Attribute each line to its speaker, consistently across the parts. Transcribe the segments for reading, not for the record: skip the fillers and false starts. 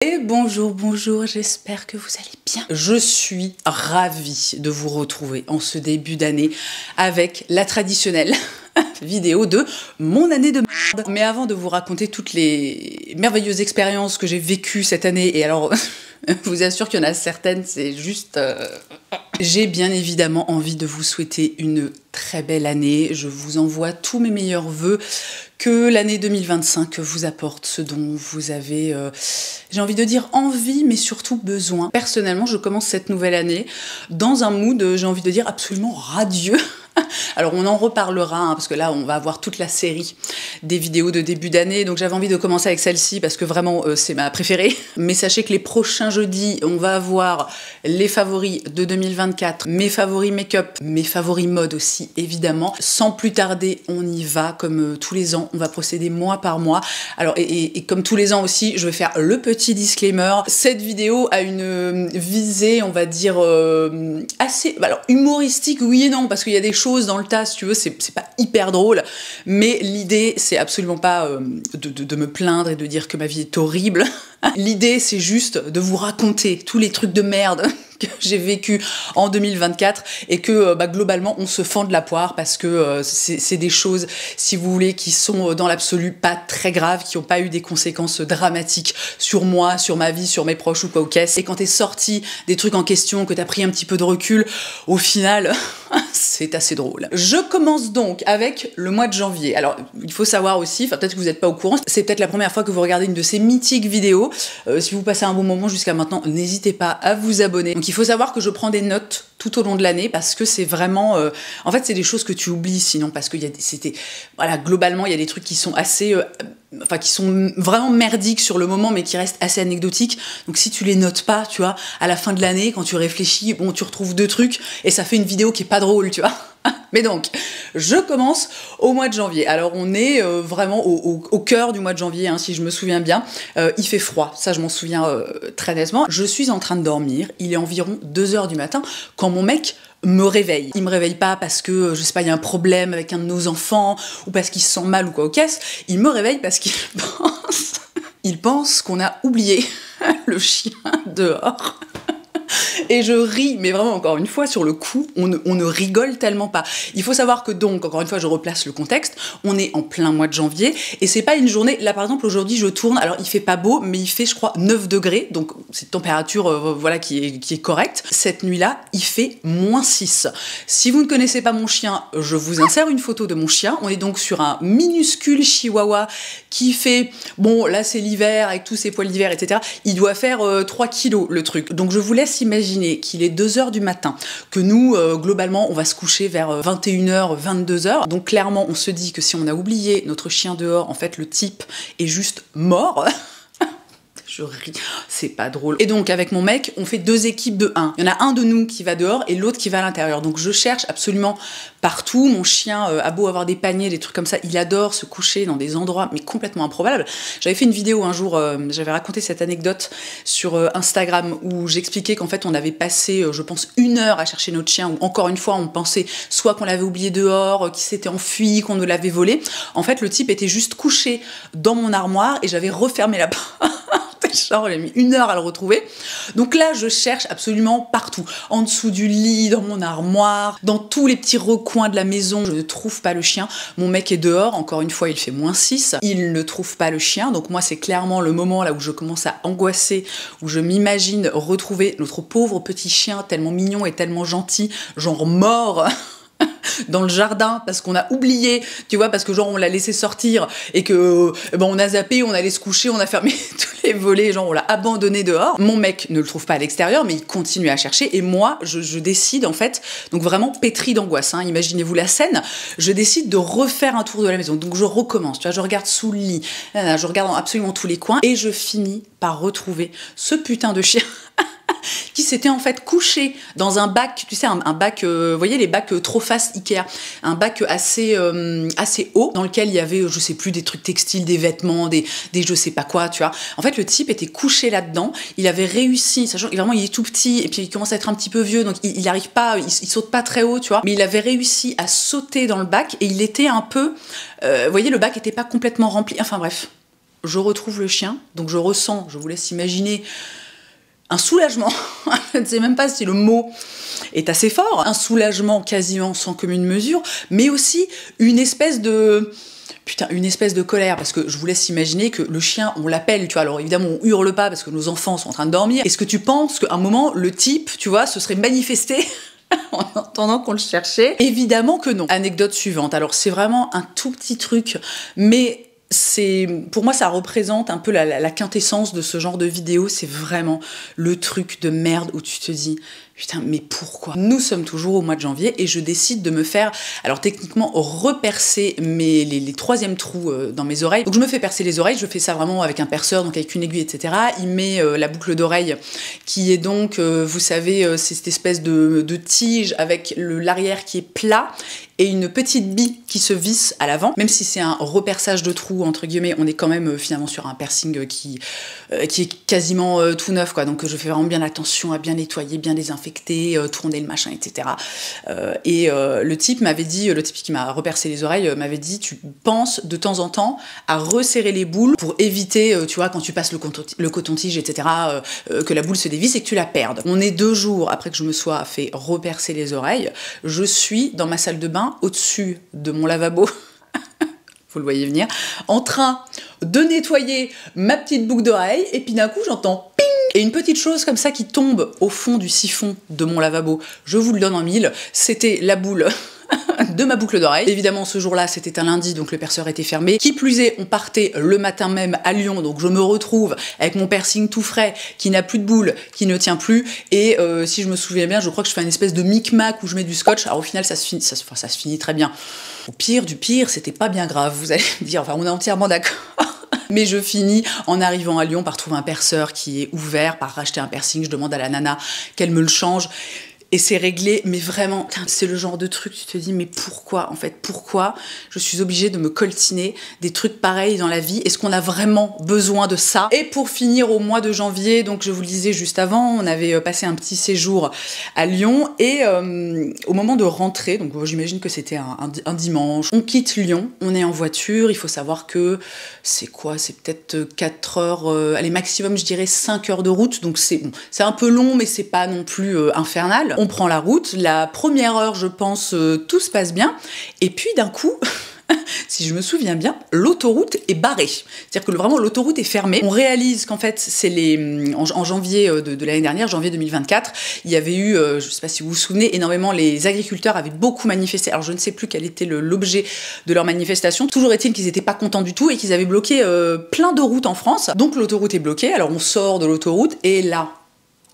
Speaker 1: Et bonjour, bonjour, j'espère que vous allez bien. Je suis ravie de vous retrouver en ce début d'année avec la traditionnelle vidéo de mon année de merde. Mais avant de vous raconter toutes les merveilleuses expériences que j'ai vécues cette année, et alors, je vous assure qu'il y en a certaines, c'est juste... J'ai bien évidemment envie de vous souhaiter une très belle année. Je vous envoie tous mes meilleurs vœux. Que l'année 2025 vous apporte ce dont vous avez, j'ai envie de dire envie, mais surtout besoin. Personnellement, je commence cette nouvelle année dans un mood, j'ai envie de dire, absolument radieux. Alors on en reparlera, hein, parce que là on va avoir toute la série des vidéos de début d'année, donc j'avais envie de commencer avec celle-ci parce que vraiment c'est ma préférée. Mais sachez que les prochains jeudis, on va avoir les favoris de 2024, mes favoris make-up, mes favoris mode aussi évidemment. Sans plus tarder, on y va comme tous les ans, on va procéder mois par mois. Alors et comme tous les ans aussi, je vais faire le petit disclaimer. Cette vidéo a une visée, on va dire, assez alors humoristique, oui et non, parce qu'il y a des choses dans le tas, si tu veux, c'est pas hyper drôle, mais l'idée, c'est absolument pas de me plaindre et de dire que ma vie est horrible. L'idée, c'est juste de vous raconter tous les trucs de merde que j'ai vécu en 2024 et que globalement on se fend de la poire parce que c'est des choses, si vous voulez, qui sont dans l'absolu pas très graves, qui n'ont pas eu des conséquences dramatiques sur moi, sur ma vie, sur mes proches ou quoi au caisse. Et quand t'es sorti des trucs en question, que t'as pris un petit peu de recul, au final, c'est assez drôle. Je commence donc avec le mois de janvier. Alors, il faut savoir aussi, enfin peut-être que vous n'êtes pas au courant, c'est peut-être la première fois que vous regardez une de ces mythiques vidéos. Si vous passez un bon moment jusqu'à maintenant, n'hésitez pas à vous abonner. Donc il faut savoir que je prends des notes tout au long de l'année parce que c'est vraiment... en fait, c'est des choses que tu oublies sinon, parce que voilà, globalement, il y a des trucs qui sont assez... enfin, qui sont vraiment merdiques sur le moment, mais qui restent assez anecdotiques. Donc si tu les notes pas, tu vois, à la fin de l'année, quand tu réfléchis, bon, tu retrouves deux trucs, et ça fait une vidéo qui est pas drôle, tu vois. Mais donc, je commence au mois de janvier. Alors, on est vraiment au cœur du mois de janvier, hein, si je me souviens bien. Il fait froid, ça je m'en souviens très nettement. Je suis en train de dormir, il est environ 2h du matin, quand mon mec me réveille. Il me réveille pas parce que, je sais pas, il y a un problème avec un de nos enfants, ou parce qu'il se sent mal ou quoi au caisse. Il me réveille parce qu'il pense qu'on a oublié le chien dehors. Et je ris, mais vraiment, encore une fois, sur le coup, on ne rigole tellement pas. Il faut savoir que donc, encore une fois, je replace le contexte, on est en plein mois de janvier, et c'est pas une journée, là par exemple, aujourd'hui je tourne, alors il fait pas beau, mais il fait, je crois, 9 degrés, donc c'est une température, voilà, qui est correcte. Cette nuit-là, il fait -6. Si vous ne connaissez pas mon chien, je vous insère une photo de mon chien. On est donc sur un minuscule chihuahua qui fait, bon, là c'est l'hiver, avec tous ses poils d'hiver, etc. Il doit faire 3 kilos, le truc. Donc je vous laisse imaginer qu'il est 2h du matin, que nous, globalement, on va se coucher vers 21h, 22h. Donc clairement, on se dit que si on a oublié notre chien dehors, en fait, le type est juste mort. Je ris, c'est pas drôle. Et donc, avec mon mec, on fait 2 équipes de 1. Il y en a un de nous qui va dehors et l'autre qui va à l'intérieur. Donc, je cherche absolument partout. Mon chien a beau avoir des paniers, des trucs comme ça, il adore se coucher dans des endroits, mais complètement improbables. J'avais fait une vidéo un jour, j'avais raconté cette anecdote sur Instagram où j'expliquais qu'en fait, on avait passé, je pense, 1 heure à chercher notre chien, où encore une fois, on pensait soit qu'on l'avait oublié dehors, qu'il s'était enfui, qu'on nous l'avait volé. En fait, le type était juste couché dans mon armoire et j'avais refermé la porte. Genre, j'ai mis 1 heure à le retrouver. Donc là, je cherche absolument partout. En dessous du lit, dans mon armoire, dans tous les petits recoins de la maison. Je ne trouve pas le chien. Mon mec est dehors. Encore une fois, il fait -6. Il ne trouve pas le chien. Donc moi, c'est clairement le moment là où je commence à angoisser, où je m'imagine retrouver notre pauvre petit chien tellement mignon et tellement gentil, genre mort dans le jardin parce qu'on a oublié, tu vois, parce que genre on l'a laissé sortir et que on a zappé, on allait se coucher, on a fermé tous les volets, genre on l'a abandonné dehors. Mon mec ne le trouve pas à l'extérieur, mais il continue à chercher et moi je décide en fait, donc vraiment pétri d'angoisse, hein, imaginez-vous la scène, je décide de refaire un tour de la maison, donc je recommence, tu vois, je regarde sous le lit, je regarde dans absolument tous les coins et je finis par retrouver ce putain de chien qui s'était en fait couché dans un bac, tu sais, un bac, vous voyez les bacs trop face Ikea, un bac assez haut dans lequel il y avait, je sais plus, des trucs textiles, des vêtements, des je sais pas quoi, tu vois. En fait, le type était couché là-dedans, il avait réussi, sachant que vraiment il est tout petit et puis il commence à être un petit peu vieux, donc il arrive pas, il saute pas très haut, tu vois, mais il avait réussi à sauter dans le bac et il était un peu, vous voyez, le bac était pas complètement rempli, enfin bref. je retrouve le chien, donc je ressens, je vous laisse imaginer, un soulagement, je ne sais même pas si le mot est assez fort, un soulagement quasiment sans commune mesure, mais aussi une espèce de... Putain, une espèce de colère, parce que je vous laisse imaginer que le chien, on l'appelle, tu vois, alors évidemment on hurle pas parce que nos enfants sont en train de dormir. Est-ce que tu penses qu'à un moment, le type, tu vois, se serait manifesté en entendant qu'on le cherchait? Évidemment que non. Anecdote suivante, alors c'est vraiment un tout petit truc, mais... pour moi, ça représente un peu la quintessence de ce genre de vidéo. C'est vraiment le truc de merde où tu te dis putain, mais pourquoi? Nous sommes toujours au mois de janvier et je décide de me faire, alors techniquement, repercer les troisièmes trous dans mes oreilles. Donc je me fais percer les oreilles, je fais ça vraiment avec un perceur, donc avec une aiguille, etc. Il met la boucle d'oreille qui est donc, vous savez, c'est cette espèce de tige avec l'arrière qui est plat et une petite bille qui se visse à l'avant. Même si c'est un reperçage de trous, entre guillemets, on est quand même finalement sur un piercing qui est quasiment tout neuf, quoi. Donc je fais vraiment bien attention à bien nettoyer, bien désinfecter, tourner le machin, etc. Le type m'avait dit, le type qui m'a repercé les oreilles, m'avait dit, tu penses de temps en temps à resserrer les boules pour éviter, tu vois, quand tu passes le coton-tige, etc., que la boule se dévisse et que tu la perdes. On est 2 jours après que je me sois fait repercer les oreilles, je suis dans ma salle de bain, au-dessus de mon lavabo, vous le voyez venir, en train de nettoyer ma petite boucle d'oreille, et puis d'un coup j'entends ping, et une petite chose comme ça qui tombe au fond du siphon de mon lavabo. Je vous le donne en mille, c'était la boule de ma boucle d'oreille. Évidemment, ce jour-là, c'était un lundi, donc le perceur était fermé. Qui plus est, on partait le matin même à Lyon, donc je me retrouve avec mon piercing tout frais, qui n'a plus de boule, qui ne tient plus, et si je me souviens bien, je crois que je fais une espèce de micmac où je mets du scotch. Alors au final, ça se finit très bien. Au pire du pire, c'était pas bien grave, vous allez me dire, enfin on est entièrement d'accord. Mais je finis en arrivant à Lyon par trouver un perceur qui est ouvert, par racheter un piercing, je demande à la nana qu'elle me le change. Et c'est réglé, mais vraiment, c'est le genre de truc, tu te dis, mais pourquoi, en fait, pourquoi je suis obligée de me coltiner des trucs pareils dans la vie? Est-ce qu'on a vraiment besoin de ça? Et pour finir, au mois de janvier, donc je vous le disais juste avant, on avait passé un petit séjour à Lyon, et au moment de rentrer, donc j'imagine que c'était un dimanche, on quitte Lyon, on est en voiture, il faut savoir que c'est quoi? C'est peut-être 4 heures, allez, maximum, je dirais 5 heures de route, donc c'est bon, c'est un peu long, mais c'est pas non plus infernal. On prend la route, la première heure, je pense, tout se passe bien, et puis d'un coup, si je me souviens bien, l'autoroute est barrée. C'est-à-dire que vraiment, l'autoroute est fermée. On réalise qu'en fait, c'est en janvier de l'année dernière, janvier 2024, il y avait eu, je ne sais pas si vous vous souvenez, énormément, les agriculteurs avaient beaucoup manifesté. Alors je ne sais plus quel était l'objet de leur manifestation. Toujours est-il qu'ils n'étaient pas contents du tout et qu'ils avaient bloqué plein de routes en France. Donc l'autoroute est bloquée, alors on sort de l'autoroute, et là,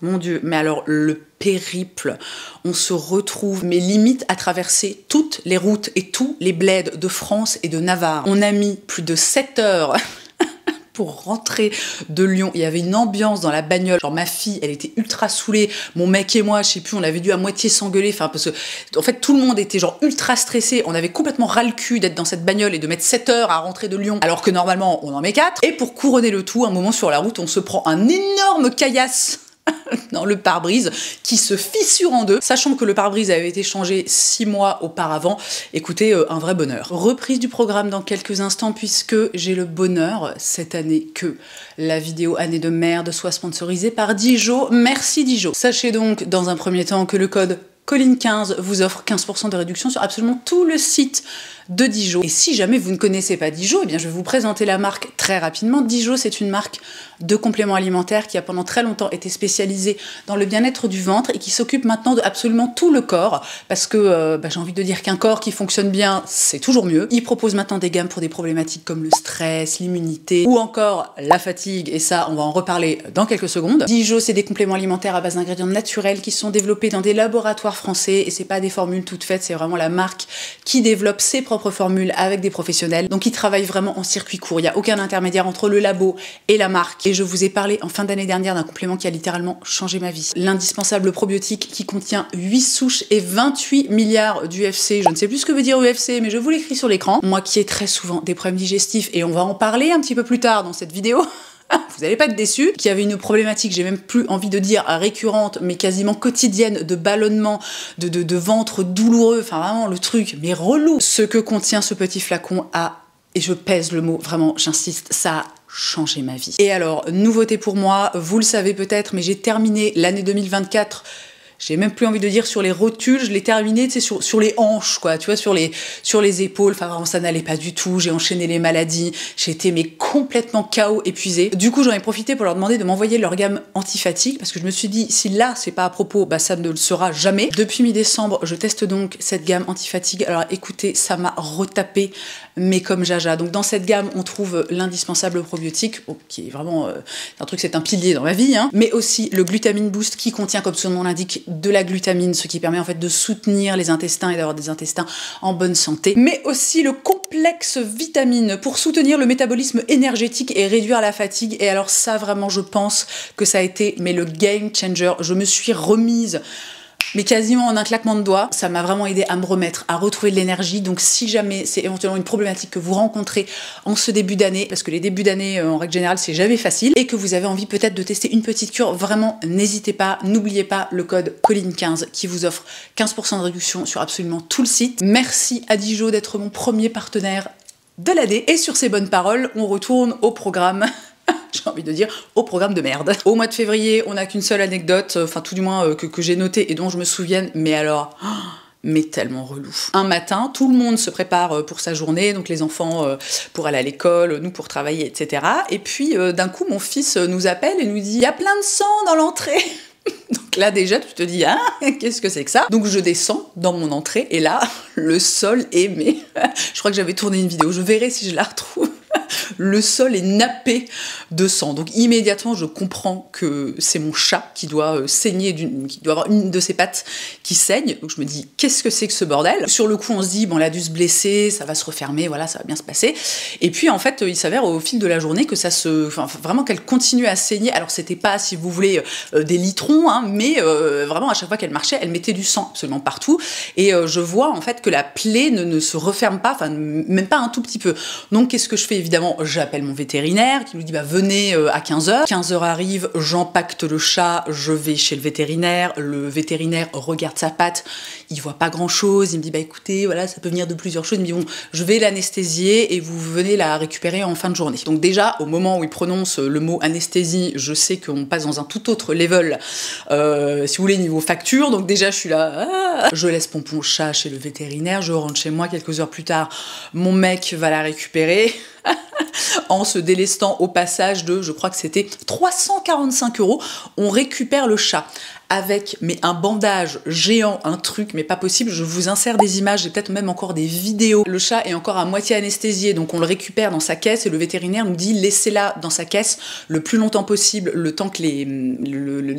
Speaker 1: mon Dieu, mais alors le périple, on se retrouve, mais limite à traverser toutes les routes et tous les bleds de France et de Navarre. On a mis plus de 7 heures pour rentrer de Lyon. Il y avait une ambiance dans la bagnole, genre ma fille, elle était ultra saoulée, mon mec et moi, je sais plus, on avait dû à moitié s'engueuler, enfin parce que en fait tout le monde était genre ultra stressé, on avait complètement ras le cul d'être dans cette bagnole et de mettre 7 heures à rentrer de Lyon, alors que normalement on en met 4. Et pour couronner le tout, un moment sur la route, on se prend un énorme caillasse dans le pare-brise qui se fissure en deux, sachant que le pare-brise avait été changé 6 mois auparavant. Écoutez, un vrai bonheur. Reprise du programme dans quelques instants, puisque j'ai le bonheur cette année que la vidéo Année de merde soit sponsorisée par Dijo. Merci Dijo. Sachez donc dans un premier temps que le code Colline15 vous offre 15% de réduction sur absolument tout le site de Dijo. Et si jamais vous ne connaissez pas Dijo, eh bien je vais vous présenter la marque très rapidement. Dijo, c'est une marque de compléments alimentaires qui a pendant très longtemps été spécialisée dans le bien-être du ventre et qui s'occupe maintenant de absolument tout le corps, parce que j'ai envie de dire qu'un corps qui fonctionne bien, c'est toujours mieux. Ils proposent maintenant des gammes pour des problématiques comme le stress, l'immunité ou encore la fatigue, et ça, on va en reparler dans quelques secondes. Dijo, c'est des compléments alimentaires à base d'ingrédients naturels qui sont développés dans des laboratoires français, et c'est pas des formules toutes faites, c'est vraiment la marque qui développe ses propres formules avec des professionnels, donc ils travaillent vraiment en circuit court, il n'y a aucun intermédiaire entre le labo et la marque. Et je vous ai parlé en fin d'année dernière d'un complément qui a littéralement changé ma vie, l'indispensable probiotique qui contient 8 souches et 28 milliards d'UFC. Je ne sais plus ce que veut dire UFC, mais je vous l'écris sur l'écran. Moi qui ai très souvent des problèmes digestifs, et on va en parler un petit peu plus tard dans cette vidéo, vous n'allez pas être déçus, qui avait une problématique, j'ai même plus envie de dire récurrente, mais quasiment quotidienne, de ballonnement, de ventre douloureux, enfin vraiment le truc, mais relou. Ce que contient ce petit flacon a, et je pèse le mot, vraiment, j'insiste, ça a changé ma vie. Et alors, nouveauté pour moi, vous le savez peut-être, mais j'ai terminé l'année 2024. J'ai même plus envie de dire sur les rotules, je l'ai terminé, tu sais, sur les hanches, quoi, tu vois, sur les épaules. Enfin, vraiment, ça n'allait pas du tout. J'ai enchaîné les maladies. J'étais, mais complètement KO, épuisée. Du coup, j'en ai profité pour leur demander de m'envoyer leur gamme anti-fatigue, parce que je me suis dit, si là, c'est pas à propos, bah, ça ne le sera jamais. Depuis mi-décembre, je teste donc cette gamme anti-fatigue. Alors, écoutez, ça m'a retapé, mais comme jaja. Donc, dans cette gamme, on trouve l'indispensable probiotique, qui est vraiment un truc, c'est un pilier dans ma vie, hein, mais aussi le glutamine boost qui contient, comme son nom l'indique, de la glutamine, ce qui permet en fait de soutenir les intestins et d'avoir des intestins en bonne santé, mais aussi le complexe vitamine pour soutenir le métabolisme énergétique et réduire la fatigue. Et alors ça, vraiment, je pense que ça a été le game changer. Je me suis remise, mais quasiment en un claquement de doigts. Ça m'a vraiment aidé à me remettre, à retrouver de l'énergie. Donc si jamais c'est éventuellement une problématique que vous rencontrez en ce début d'année, parce que les débuts d'année en règle générale c'est jamais facile, et que vous avez envie peut-être de tester une petite cure, vraiment n'hésitez pas, n'oubliez pas le code Colline15 qui vous offre 15% de réduction sur absolument tout le site. Merci à Dijon d'être mon premier partenaire de l'année. Et sur ces bonnes paroles, on retourne au programme. J'ai envie de dire, au programme de merde. Au mois de février, on n'a qu'une seule anecdote, enfin tout du moins que j'ai notée et dont je me souvienne, mais alors... mais tellement relou. Un matin, tout le monde se prépare pour sa journée, donc les enfants pour aller à l'école, nous pour travailler, etc. Et puis d'un coup, mon fils nous appelle et nous dit « Il y a plein de sang dans l'entrée !» Donc là déjà tu te dis ah qu'est-ce que c'est que ça? Donc je descends dans mon entrée et là le sol est je crois que j'avais tourné une vidéo, je verrai si je la retrouve. Le sol est nappé de sang. Donc immédiatement, je comprends que c'est mon chat qui doit saigner, qui doit avoir une de ses pattes qui saigne. Donc je me dis, qu'est-ce que c'est que ce bordel? Sur le coup, on se dit, bon, elle a dû se blesser, ça va se refermer, voilà, ça va bien se passer. Et puis en fait, il s'avère au fil de la journée que vraiment qu'elle continue à saigner. Alors c'était pas, si vous voulez, des litrons, hein, mais vraiment à chaque fois qu'elle marchait, elle mettait du sang absolument partout. Et je vois en fait que la plaie ne se referme pas, enfin même pas un tout petit peu. Donc qu'est-ce que je fais? Évidemment, j'appelle mon vétérinaire qui nous dit bah, venez à 15h. 15h arrive, j'empacte le chat, je vais chez le vétérinaire regarde sa patte, il voit pas grand chose, il me dit bah écoutez, voilà, ça peut venir de plusieurs choses. Il me dit bon, je vais l'anesthésier et vous venez la récupérer en fin de journée. Donc déjà, au moment où il prononce le mot anesthésie, je sais qu'on passe dans un tout autre level, si vous voulez, niveau facture. Donc déjà, je suis là, je laisse Pompon chat chez le vétérinaire, je rentre chez moi, quelques heures plus tard, mon mec va la récupérer. En se délestant au passage de, je crois que c'était 345 €, on récupère le chat avec un bandage géant, un truc, mais pas possible. Je vous insère des images, j'ai peut-être même encore des vidéos. Le chat est encore à moitié anesthésié, donc on le récupère dans sa caisse et le vétérinaire nous dit laissez-la dans sa caisse le plus longtemps possible, le temps que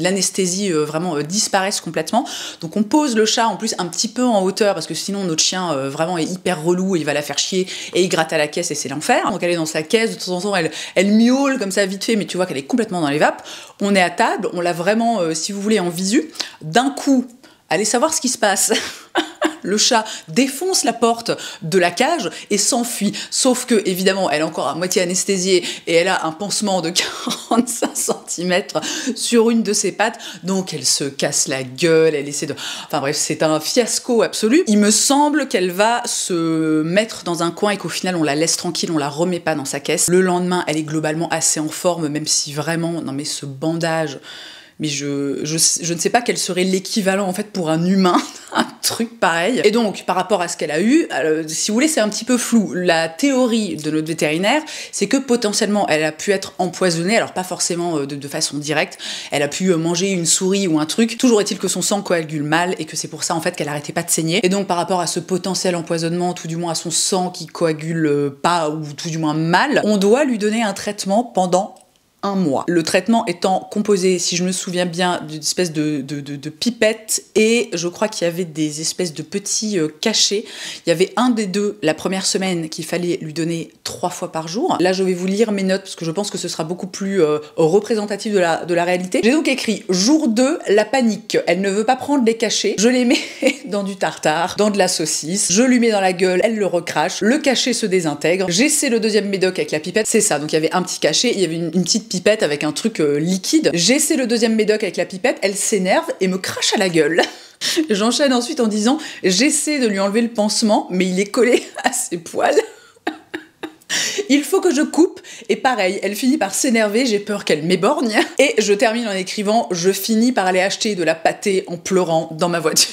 Speaker 1: l'anesthésie vraiment disparaisse complètement. Donc on pose le chat en plus un petit peu en hauteur parce que sinon notre chien vraiment est hyper relou et il va la faire chier et il gratte à la caisse et c'est l'enfer. Donc elle est dans sa caisse, de temps en temps elle miaule comme ça vite fait, mais tu vois qu'elle est complètement dans les vapes. On est à table, on l'a vraiment, si vous voulez, en visu. D'un coup, allez savoir ce qui se passe. Le chat défonce la porte de la cage et s'enfuit. Sauf que, évidemment, elle est encore à moitié anesthésiée et elle a un pansement de 45 cm sur une de ses pattes. Donc, elle se casse la gueule, elle essaie de... Enfin bref, c'est un fiasco absolu. Il me semble qu'elle va se mettre dans un coin et qu'au final, on la laisse tranquille, on la remet pas dans sa caisse. Le lendemain, elle est globalement assez en forme, même si vraiment... Non mais ce bandage... Mais je ne sais pas quel serait l'équivalent en fait pour un humain, un truc pareil. Et donc, par rapport à ce qu'elle a eu, si vous voulez, c'est un petit peu flou. La théorie de notre vétérinaire, c'est que potentiellement, elle a pu être empoisonnée, alors pas forcément de façon directe, elle a pu manger une souris ou un truc. Toujours est-il que son sang coagule mal et que c'est pour ça en fait qu'elle arrêtait pas de saigner. Et donc, par rapport à ce potentiel empoisonnement, tout du moins à son sang qui coagule pas ou tout du moins mal, on doit lui donner un traitement pendant 1 mois. Le traitement étant composé, si je me souviens bien, d'une espèce de pipette et je crois qu'il y avait des espèces de petits cachets. Il y avait un des deux, la première semaine, qu'il fallait lui donner 3 fois par jour. Là, je vais vous lire mes notes parce que je pense que ce sera beaucoup plus représentatif de la réalité. J'ai donc écrit jour 2, la panique. Elle ne veut pas prendre les cachets. Je les mets dans du tartare, dans de la saucisse. Je lui mets dans la gueule, elle le recrache. Le cachet se désintègre. J'essaie le deuxième médoc avec la pipette. C'est ça. Donc il y avait un petit cachet, il y avait une petite pipette avec un truc liquide. J'essaie le deuxième médoc avec la pipette, elle s'énerve et me crache à la gueule. J'enchaîne ensuite en disant j'essaie de lui enlever le pansement, mais il est collé à ses poils. Il faut que je coupe. Et pareil, elle finit par s'énerver, j'ai peur qu'elle m'éborgne. Et je termine en écrivant, je finis par aller acheter de la pâtée en pleurant dans ma voiture.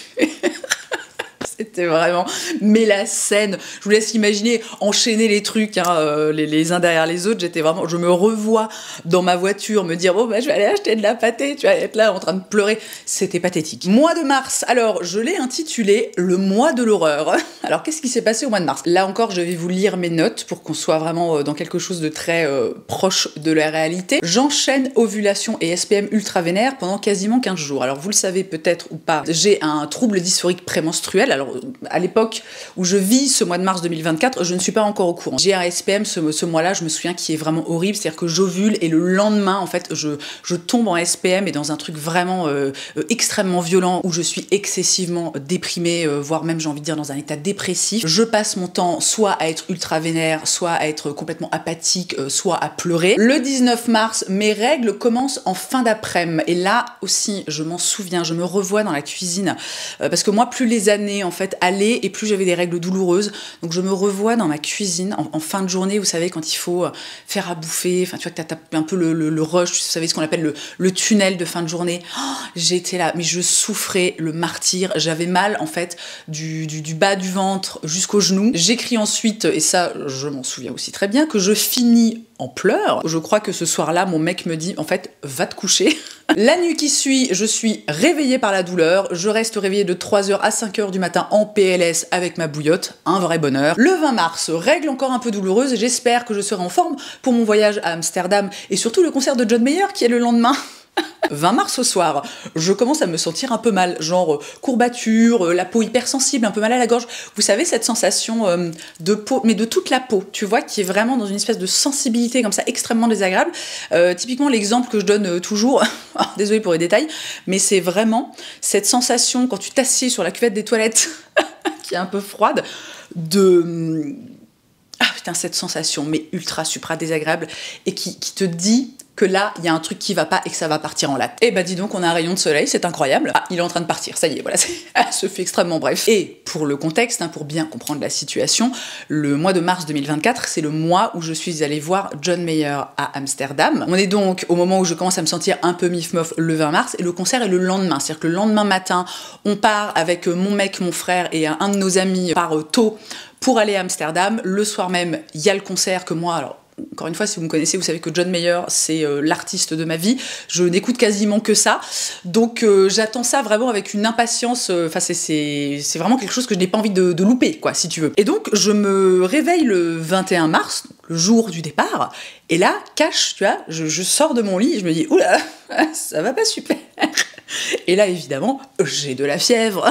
Speaker 1: C'était vraiment... Mais la scène, je vous laisse imaginer, enchaîner les trucs, hein, les uns derrière les autres, j'étais vraiment... Je me revois dans ma voiture, me dire, bon, bah, je vais aller acheter de la pâtée, tu vas être là en train de pleurer. C'était pathétique. Mois de mars, alors, je l'ai intitulé « Le mois de l'horreur ». Alors, qu'est-ce qui s'est passé au mois de mars? Là encore, je vais vous lire mes notes pour qu'on soit vraiment dans quelque chose de très proche de la réalité. J'enchaîne ovulation et SPM ultra-vénère pendant quasiment 15 jours. Alors, vous le savez peut-être ou pas, j'ai un trouble dysphorique prémenstruel. Alors, à l'époque où je vis ce mois de mars 2024, je ne suis pas encore au courant. J'ai un SPM ce mois-là, je me souviens, qui est vraiment horrible, c'est-à-dire que j'ovule et le lendemain, en fait, je tombe en SPM et dans un truc vraiment extrêmement violent où je suis excessivement déprimée, voire même, j'ai envie de dire, dans un état dépressif. Je passe mon temps soit à être ultra vénère, soit à être complètement apathique, soit à pleurer. Le 19 mars, mes règles commencent en fin d'après-midi et là aussi, je m'en souviens, je me revois dans la cuisine parce que moi, plus les années, en fait, allaient et plus j'avais des règles douloureuses. Donc je me revois dans ma cuisine en fin de journée, vous savez, quand il faut faire à bouffer, enfin tu vois que t'as un peu le rush, vous savez ce qu'on appelle le tunnel de fin de journée. Oh, j'étais là, mais je souffrais le martyre, j'avais mal en fait du bas du ventre jusqu'aux genoux. J'écris ensuite, et ça je m'en souviens aussi très bien, que je finis en pleurs. Je crois que ce soir-là, mon mec me dit, en fait, va te coucher. La nuit qui suit, je suis réveillée par la douleur. Je reste réveillée de 3h à 5h du matin en PLS avec ma bouillotte. Un vrai bonheur. Le 20 mars, règle encore un peu douloureuse. J'espère que je serai en forme pour mon voyage à Amsterdam et surtout le concert de John Mayer qui est le lendemain. 20 mars au soir, je commence à me sentir un peu mal, genre courbature, la peau hypersensible, un peu mal à la gorge. Vous savez, cette sensation de peau, mais de toute la peau, tu vois, qui est vraiment dans une espèce de sensibilité comme ça, extrêmement désagréable. Typiquement, l'exemple que je donne toujours, désolée pour les détails, mais c'est vraiment cette sensation quand tu t'assieds sur la cuvette des toilettes, qui est un peu froide, de... Ah putain, cette sensation, mais ultra, supra désagréable, et qui te dit que là, il y a un truc qui va pas et que ça va partir en latte. Et bah dis donc, on a un rayon de soleil, c'est incroyable. Ah, il est en train de partir, ça y est, voilà, ce fait extrêmement bref. Et pour le contexte, hein, pour bien comprendre la situation, le mois de mars 2024, c'est le mois où je suis allée voir John Mayer à Amsterdam. On est donc au moment où je commence à me sentir un peu mif-mof le 20 mars, et le concert est le lendemain. C'est-à-dire que le lendemain matin, on part avec mon mec, mon frère et un de nos amis par tôt pour aller à Amsterdam. Le soir même, il y a le concert que moi, alors, encore une fois, si vous me connaissez, vous savez que John Mayer, c'est l'artiste de ma vie. Je n'écoute quasiment que ça. Donc, j'attends ça vraiment avec une impatience. Enfin, c'est vraiment quelque chose que je n'ai pas envie de louper, quoi, si tu veux. Et donc, je me réveille le 21 mars, le jour du départ. Et là, cash, tu vois, je sors de mon lit et je me dis, oula, ça va pas super. Et là, évidemment, j'ai de la fièvre.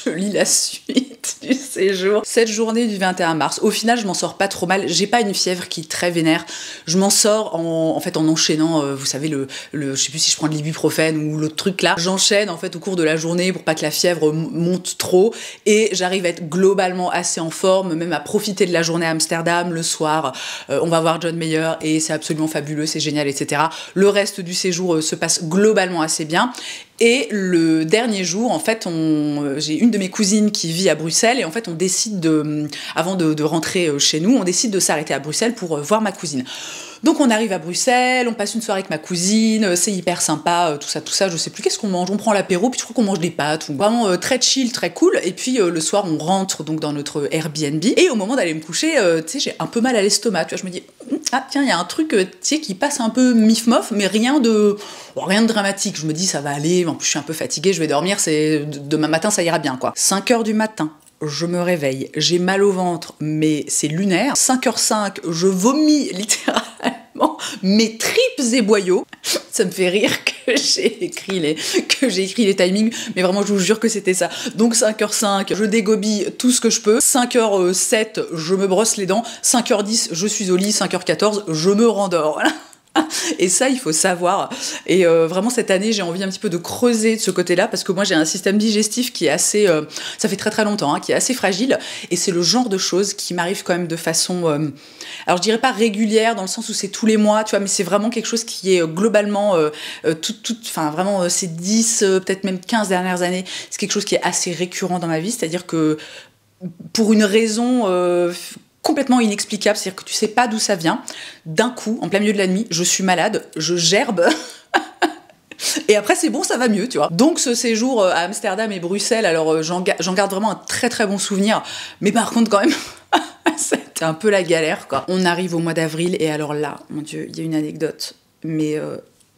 Speaker 1: Je lis la suite du séjour. Cette journée du 21 mars, au final, je m'en sors pas trop mal. J'ai pas une fièvre qui est très vénère. Je m'en sors en fait en enchaînant, vous savez, je sais plus si je prends de l'ibuprofène ou l'autre truc là. J'enchaîne en fait au cours de la journée pour pas que la fièvre monte trop. Et j'arrive à être globalement assez en forme, même à profiter de la journée à Amsterdam. Le soir, on va voir John Mayer et c'est absolument fabuleux, c'est génial, etc. Le reste du séjour se passe globalement assez bien. Et le dernier jour, en fait, j'ai une de mes cousines qui vit à Bruxelles et en fait, on décide avant de rentrer chez nous, on décide de s'arrêter à Bruxelles pour voir ma cousine. Donc on arrive à Bruxelles, on passe une soirée avec ma cousine, c'est hyper sympa, tout ça, je sais plus qu'est-ce qu'on mange, on prend l'apéro, puis je crois qu'on mange des pâtes, ou vraiment très chill, très cool, et puis le soir on rentre donc dans notre Airbnb, et au moment d'aller me coucher, tu sais, j'ai un peu mal à l'estomac, tu vois, je me dis, ah tiens, il y a un truc, tu sais, qui passe un peu mif-mof, mais rien de dramatique, je me dis ça va aller, en plus je suis un peu fatiguée, je vais dormir, demain matin ça ira bien, quoi. 5h du matin. Je me réveille, j'ai mal au ventre, mais c'est lunaire. 5h05, je vomis littéralement mes tripes et boyaux. Ça me fait rire que j'ai écrit les timings, mais vraiment je vous jure que c'était ça. Donc 5h05, je dégobille tout ce que je peux. 5h07, je me brosse les dents. 5h10, je suis au lit. 5h14, je me rendors. Voilà. Et ça, il faut savoir. Et vraiment, cette année, j'ai envie un petit peu de creuser de ce côté-là, parce que moi, j'ai un système digestif qui est assez... ça fait très très longtemps, hein, qui est assez fragile. Et c'est le genre de choses qui m'arrive quand même de façon... alors, je dirais pas régulière, dans le sens où c'est tous les mois, tu vois, mais c'est vraiment quelque chose qui est globalement... enfin, vraiment, ces 10, peut-être même 15 dernières années, c'est quelque chose qui est assez récurrent dans ma vie. C'est-à-dire que pour une raison complètement inexplicable, c'est-à-dire que tu sais pas d'où ça vient. D'un coup, en plein milieu de la nuit, je suis malade, je gerbe. Et après, c'est bon, ça va mieux, tu vois. Donc, ce séjour à Amsterdam et Bruxelles, alors j'en garde vraiment un très très bon souvenir. Mais par contre, quand même, c'était un peu la galère, quoi. On arrive au mois d'avril et alors là, mon Dieu, il y a une anecdote. Mais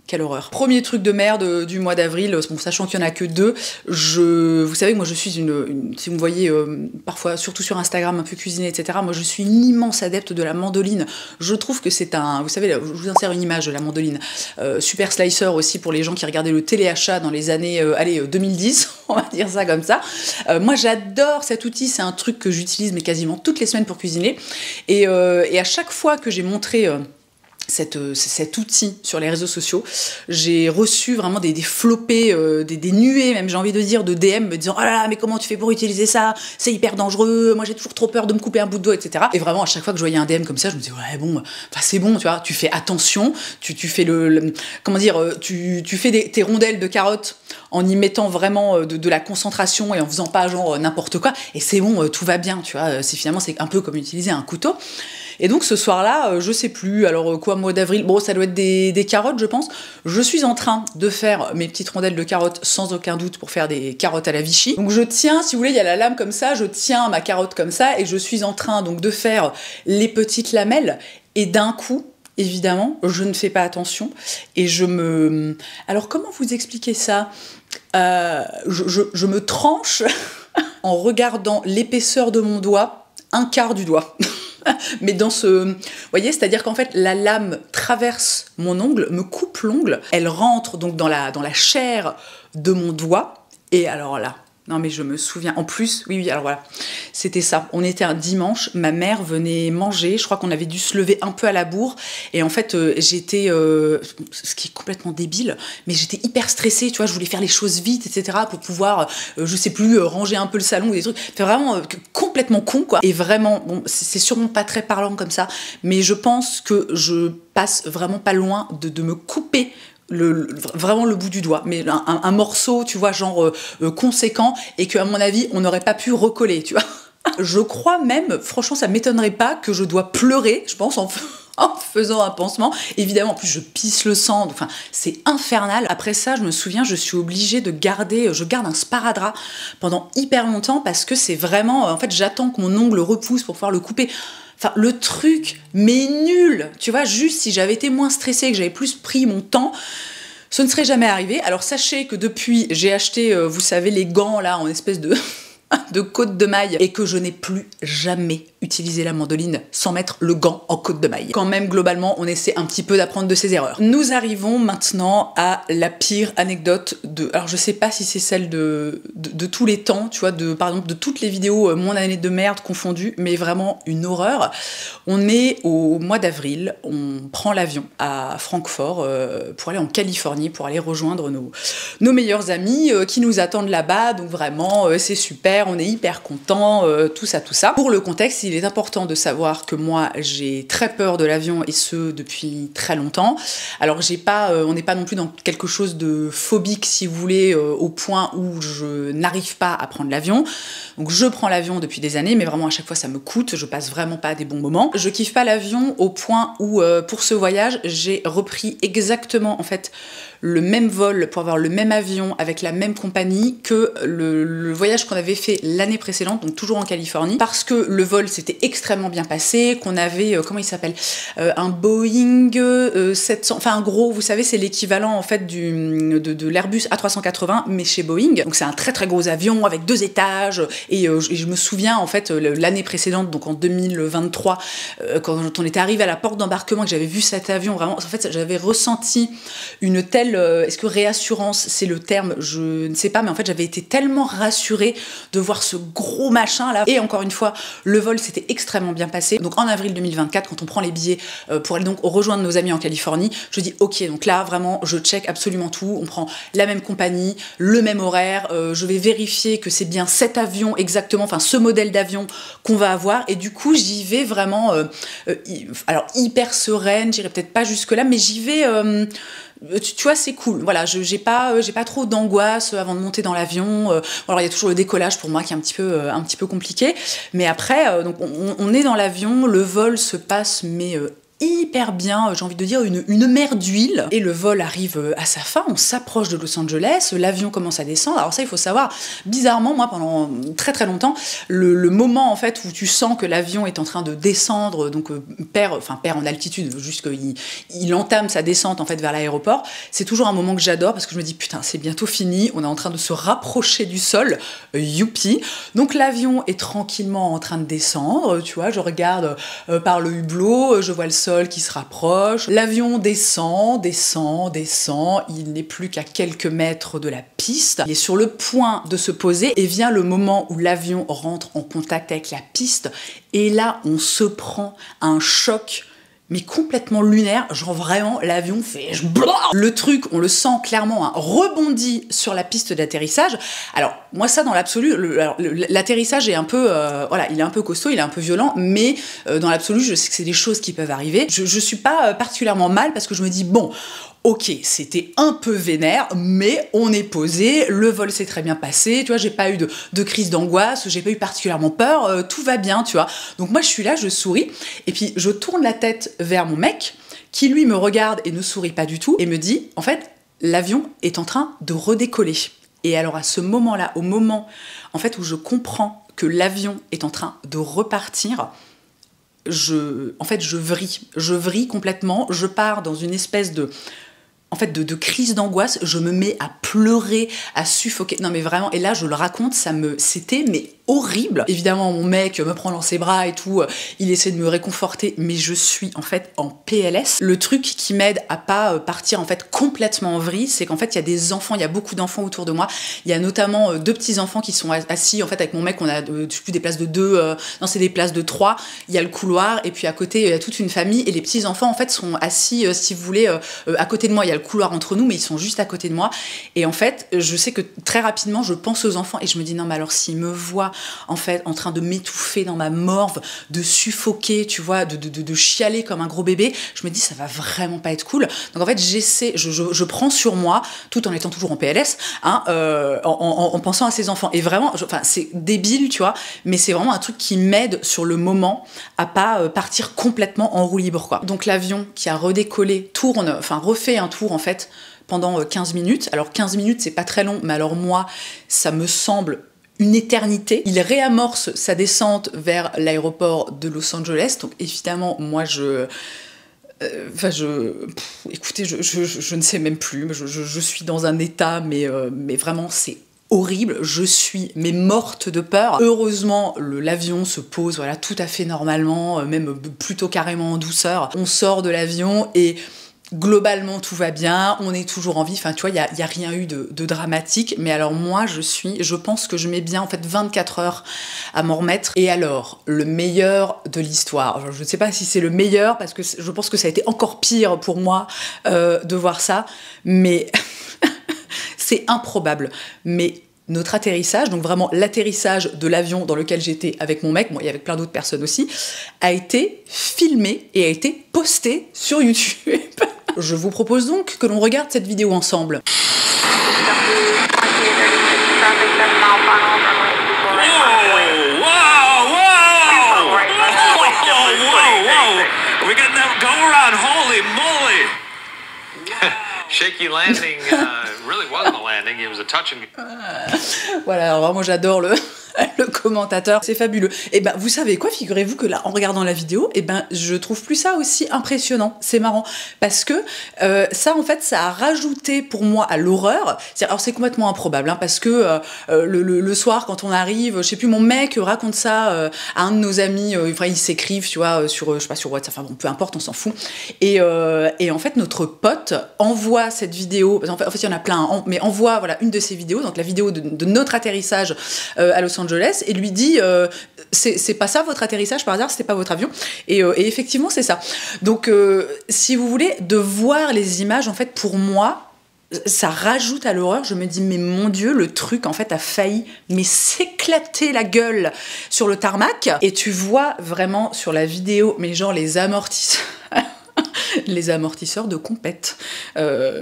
Speaker 1: quelle horreur. Premier truc de merde du mois d'avril, bon, sachant qu'il n'y en a que 2, vous savez que moi je suis si vous me voyez parfois, surtout sur Instagram, un peu cuisiner, etc., moi je suis une immense adepte de la mandoline. Je trouve que c'est vous savez, je vous insère une image de la mandoline. Super slicer aussi pour les gens qui regardaient le téléachat dans les années 2010, on va dire ça comme ça. Moi j'adore cet outil, c'est un truc que j'utilise mais quasiment toutes les semaines pour cuisiner. Et à chaque fois que j'ai montré cet outil sur les réseaux sociaux, j'ai reçu vraiment des flopées, des nuées même, j'ai envie de dire, de DM me disant « Oh là là, mais comment tu fais pour utiliser ça? C'est hyper dangereux, moi j'ai toujours trop peur de me couper un bout de doigt, etc. » Et vraiment, à chaque fois que je voyais un DM comme ça, je me disais « Ouais, bon, c'est bon, tu vois, tu fais attention, tu fais comment dire, tu fais tes rondelles de carottes en y mettant vraiment de la concentration et en faisant pas genre n'importe quoi, et c'est bon, tout va bien, tu vois, finalement c'est un peu comme utiliser un couteau. » Et donc ce soir-là, je sais plus, alors quoi, mois d'avril, bon ça doit être des carottes je pense, je suis en train de faire mes petites rondelles de carottes sans aucun doute pour faire des carottes à la Vichy. Donc je tiens, si vous voulez, il y a la lame comme ça, je tiens ma carotte comme ça et je suis en train donc de faire les petites lamelles et d'un coup, évidemment, je ne fais pas attention et alors comment vous expliquer ça? Je me tranche en regardant l'épaisseur de mon doigt, un quart du doigt. Mais vous voyez, c'est-à-dire qu'en fait, la lame traverse mon ongle, me coupe l'ongle, elle rentre donc dans la chair de mon doigt, et alors là, non mais je me souviens, en plus, oui, alors voilà, c'était ça, on était un dimanche, ma mère venait manger, je crois qu'on avait dû se lever un peu à la bourre, et en fait, j'étais, ce qui est complètement débile, mais j'étais hyper stressée, tu vois, je voulais faire les choses vite, etc., pour pouvoir, je sais plus, ranger un peu le salon, ou des trucs, c'est vraiment complètement con, quoi, et vraiment, bon, c'est sûrement pas très parlant comme ça, mais je pense que je passe vraiment pas loin de me couper vraiment le bout du doigt, mais un morceau, tu vois, genre conséquent, et qu'à mon avis, on n'aurait pas pu recoller, tu vois. Je crois même, franchement, ça m'étonnerait pas que je dois pleurer, je pense, en faisant un pansement. Évidemment, en plus, je pisse le sang, enfin, c'est infernal. Après ça, je me souviens, je suis obligée de je garde un sparadrap pendant hyper longtemps, parce que c'est vraiment, en fait, j'attends que mon ongle repousse pour pouvoir le couper. Enfin, le truc, mais nul, tu vois, juste si j'avais été moins stressée, que j'avais plus pris mon temps, ce ne serait jamais arrivé. Alors sachez que depuis, j'ai acheté, vous savez, les gants là, en espèce de côte de maille, et que je n'ai plus jamais utilisé la mandoline sans mettre le gant en côte de maille. Quand même, globalement, on essaie un petit peu d'apprendre de ses erreurs. Nous arrivons maintenant à la pire anecdote alors je sais pas si c'est celle de tous les temps, tu vois, par exemple, de toutes les vidéos Mon année de merde confondues, mais vraiment une horreur. On est au mois d'avril, on prend l'avion à Francfort pour aller en Californie, pour aller rejoindre nos meilleurs amis qui nous attendent là-bas, donc vraiment, c'est super, on est hyper contents, tout ça. Pour le contexte, il est important de savoir que moi, j'ai très peur de l'avion, et ce, depuis très longtemps. Alors, on n'est pas non plus dans quelque chose de phobique, si vous voulez, au point où je n'arrive pas à prendre l'avion. Donc, je prends l'avion depuis des années, mais vraiment, à chaque fois, ça me coûte, je passe vraiment pas des bons moments. Je kiffe pas l'avion au point où, pour ce voyage, j'ai repris exactement, en fait, le même vol pour avoir le même avion avec la même compagnie que le voyage qu'on avait fait l'année précédente, donc toujours en Californie, parce que le vol s'était extrêmement bien passé, qu'on avait, comment il s'appelle, un Boeing 700, enfin un gros, vous savez, c'est l'équivalent en fait de l'Airbus A380, mais chez Boeing. Donc c'est un très très gros avion avec 2 étages, et je me souviens en fait l'année précédente, donc en 2023, quand on était arrivé à la porte d'embarquement, que j'avais vu cet avion, vraiment, en fait j'avais ressenti une telle, est-ce que réassurance c'est le terme, je ne sais pas, mais en fait j'avais été tellement rassurée de voir ce gros machin là. Et encore une fois, le vol s'était extrêmement bien passé. Donc en avril 2024, quand on prend les billets pour aller donc rejoindre nos amis en Californie, je dis ok, donc là vraiment je check absolument tout, on prend la même compagnie, le même horaire, je vais vérifier que c'est bien cet avion exactement, enfin ce modèle d'avion qu'on va avoir, et du coup j'y vais vraiment alors hyper sereine, j'irai peut-être pas jusque là, mais j'y vais tu vois, c'est cool. Voilà, j'ai pas trop d'angoisse avant de monter dans l'avion. Alors il y a toujours le décollage pour moi qui est un petit peu compliqué. Mais après, donc on est dans l'avion, le vol se passe mais hyper bien, j'ai envie de dire une mer d'huile, et le vol arrive à sa fin, on s'approche de Los Angeles, l'avion commence à descendre. Alors ça, il faut savoir, bizarrement, moi pendant très longtemps, le moment en fait où tu sens que l'avion est en train de descendre, donc perd en altitude, juste qu'il entame sa descente en fait vers l'aéroport, c'est toujours un moment que j'adore parce que je me dis putain, c'est bientôt fini, on est en train de se rapprocher du sol, youpi. Donc l'avion est tranquillement en train de descendre, tu vois, je regarde par le hublot, je vois le sol qui se rapproche, l'avion descend, il n'est plus qu'à quelques mètres de la piste, il est sur le point de se poser et vient le moment où l'avion rentre en contact avec la piste et là on se prend un choc mais complètement lunaire, genre vraiment l'avion fait le truc, on le sent clairement, hein, rebondit sur la piste d'atterrissage. Alors moi ça dans l'absolu, l'atterrissage est un peu, voilà, il est un peu costaud, il est un peu violent, mais dans l'absolu je sais que c'est des choses qui peuvent arriver. Je suis pas particulièrement mal parce que je me dis bon, ok, c'était un peu vénère, mais on est posé, le vol s'est très bien passé, tu vois, j'ai pas eu de crise d'angoisse, j'ai pas eu particulièrement peur, tout va bien, tu vois. Donc moi je suis là, je souris, et puis je tourne la tête vers mon mec, qui lui me regarde et ne sourit pas du tout, et me dit, en fait, l'avion est en train de redécoller. Et alors à ce moment-là, au moment en fait où je comprends que l'avion est en train de repartir, je vrille complètement, je pars dans une espèce de de crise d'angoisse, je me mets à pleurer, à suffoquer. Non mais vraiment, et là je le raconte, c'était mais horrible. Évidemment mon mec me prend dans ses bras et tout, il essaie de me réconforter, mais je suis en fait en PLS. Le truc qui m'aide à pas partir en fait complètement en vrille, c'est qu'en fait il y a des enfants, il y a beaucoup d'enfants autour de moi. Il y a notamment deux petits enfants qui sont assis en fait avec mon mec, on a je sais plus des places de 2, non c'est des places de 3. Il y a le couloir et puis à côté il y a toute une famille et les petits enfants en fait sont assis si vous voulez à côté de moi. Il y a le couloir entre nous mais ils sont juste à côté de moi et en fait je sais que très rapidement je pense aux enfants et je me dis non mais alors s'ils me voient en fait en train de m'étouffer dans ma morve, de suffoquer, tu vois, de chialer comme un gros bébé, je me dis ça va vraiment pas être cool. Donc en fait je prends sur moi tout en étant toujours en PLS, hein, en pensant à ces enfants et vraiment, c'est débile, tu vois, mais c'est vraiment un truc qui m'aide sur le moment à pas partir complètement en roue libre, quoi. Donc l'avion qui a redécollé refait un tour en fait pendant 15 minutes. Alors 15 minutes c'est pas très long, mais alors moi ça me semble une éternité. Il réamorce sa descente vers l'aéroport de Los Angeles. Donc évidemment, moi écoutez, je ne sais même plus. Je suis dans un état, mais vraiment c'est horrible. Je suis morte de peur. Heureusement, l'avion se pose voilà tout à fait normalement, même plutôt carrément en douceur. On sort de l'avion et globalement tout va bien, on est toujours en vie, enfin tu vois, il y a rien eu de dramatique, mais alors moi je pense que je mets bien en fait 24 heures à m'en remettre. Et alors, le meilleur de l'histoire, je ne sais pas si c'est le meilleur parce que je pense que ça a été encore pire pour moi de voir ça, mais c'est improbable, mais notre atterrissage, donc vraiment l'atterrissage de l'avion dans lequel j'étais avec mon mec, bon, et avec plein d'autres personnes aussi, a été filmé et a été posté sur YouTube. Je vous propose donc que l'on regarde cette vidéo ensemble.
Speaker 2: We got that go around, holy moly! Shaky landing really wasn't a landing, it was a touch and...
Speaker 1: Voilà, alors vraiment j'adore le commentateur, c'est fabuleux. Et ben vous savez quoi, figurez-vous que là en regardant la vidéo, et ben je trouve plus ça aussi impressionnant, c'est marrant parce que ça en fait ça a rajouté pour moi à l'horreur. Alors c'est complètement improbable hein, parce que le soir quand on arrive, je sais plus, mon mec raconte ça à un de nos amis, enfin ils s'écrivent tu vois sur je sais pas sur WhatsApp, enfin bon peu importe, on s'en fout. Et en fait notre pote envoie cette vidéo, en fait il y en a plein, mais envoie voilà une de ces vidéos, donc la vidéo de notre atterrissage à Los Angeles, et lui dit c'est pas ça votre atterrissage par hasard, c'était pas votre avion, et effectivement c'est ça. Donc si vous voulez, de voir les images en fait pour moi ça rajoute à l'horreur. Je me dis mais mon Dieu, le truc en fait a failli mais s'éclater la gueule sur le tarmac, et tu vois vraiment sur la vidéo mais genre les amortisseurs les amortisseurs de compète.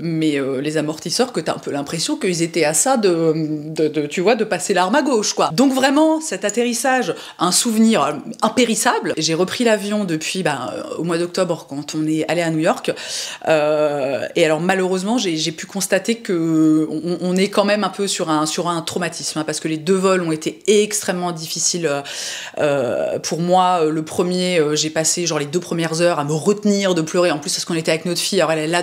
Speaker 1: Mais les amortisseurs que t'as un peu l'impression qu'ils étaient à ça tu vois, de passer l'arme à gauche, quoi. Donc vraiment, cet atterrissage, un souvenir impérissable. J'ai repris l'avion depuis au mois d'octobre, quand on est allé à New York. Et alors malheureusement, j'ai pu constater que on est quand même un peu sur un traumatisme, hein, parce que les 2 vols ont été extrêmement difficiles pour moi. Le premier, j'ai passé genre les 2 premières heures à me retenir de pleurer. En plus, parce qu'on était avec notre fille. Alors elle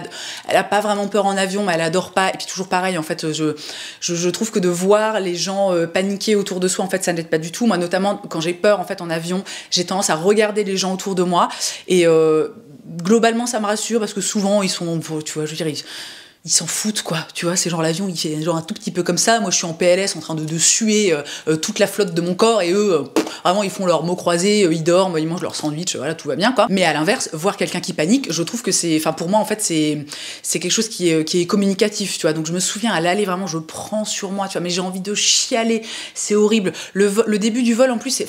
Speaker 1: a pas vraiment peur en avion, mais elle adore pas. Et puis toujours pareil, en fait, je trouve que de voir les gens paniquer autour de soi, en fait, ça n'aide pas du tout. Moi, notamment, quand j'ai peur, en fait, en avion, j'ai tendance à regarder les gens autour de moi. Et globalement, ça me rassure, parce que souvent, ils sont, tu vois, je veux dire, ils s'en foutent, quoi. Tu vois, c'est genre l'avion, il fait genre un tout petit peu comme ça. Moi, je suis en PLS en train de suer toute la flotte de mon corps, et eux, vraiment, ils font leurs mots croisés, ils dorment, ils mangent leur sandwich, voilà, tout va bien, quoi. Mais à l'inverse, voir quelqu'un qui panique, je trouve que pour moi, en fait, c'est quelque chose qui est communicatif, tu vois. Donc, je me souviens, à l'aller, vraiment, je prends sur moi, tu vois, mais j'ai envie de chialer, c'est horrible. Le début du vol, en plus,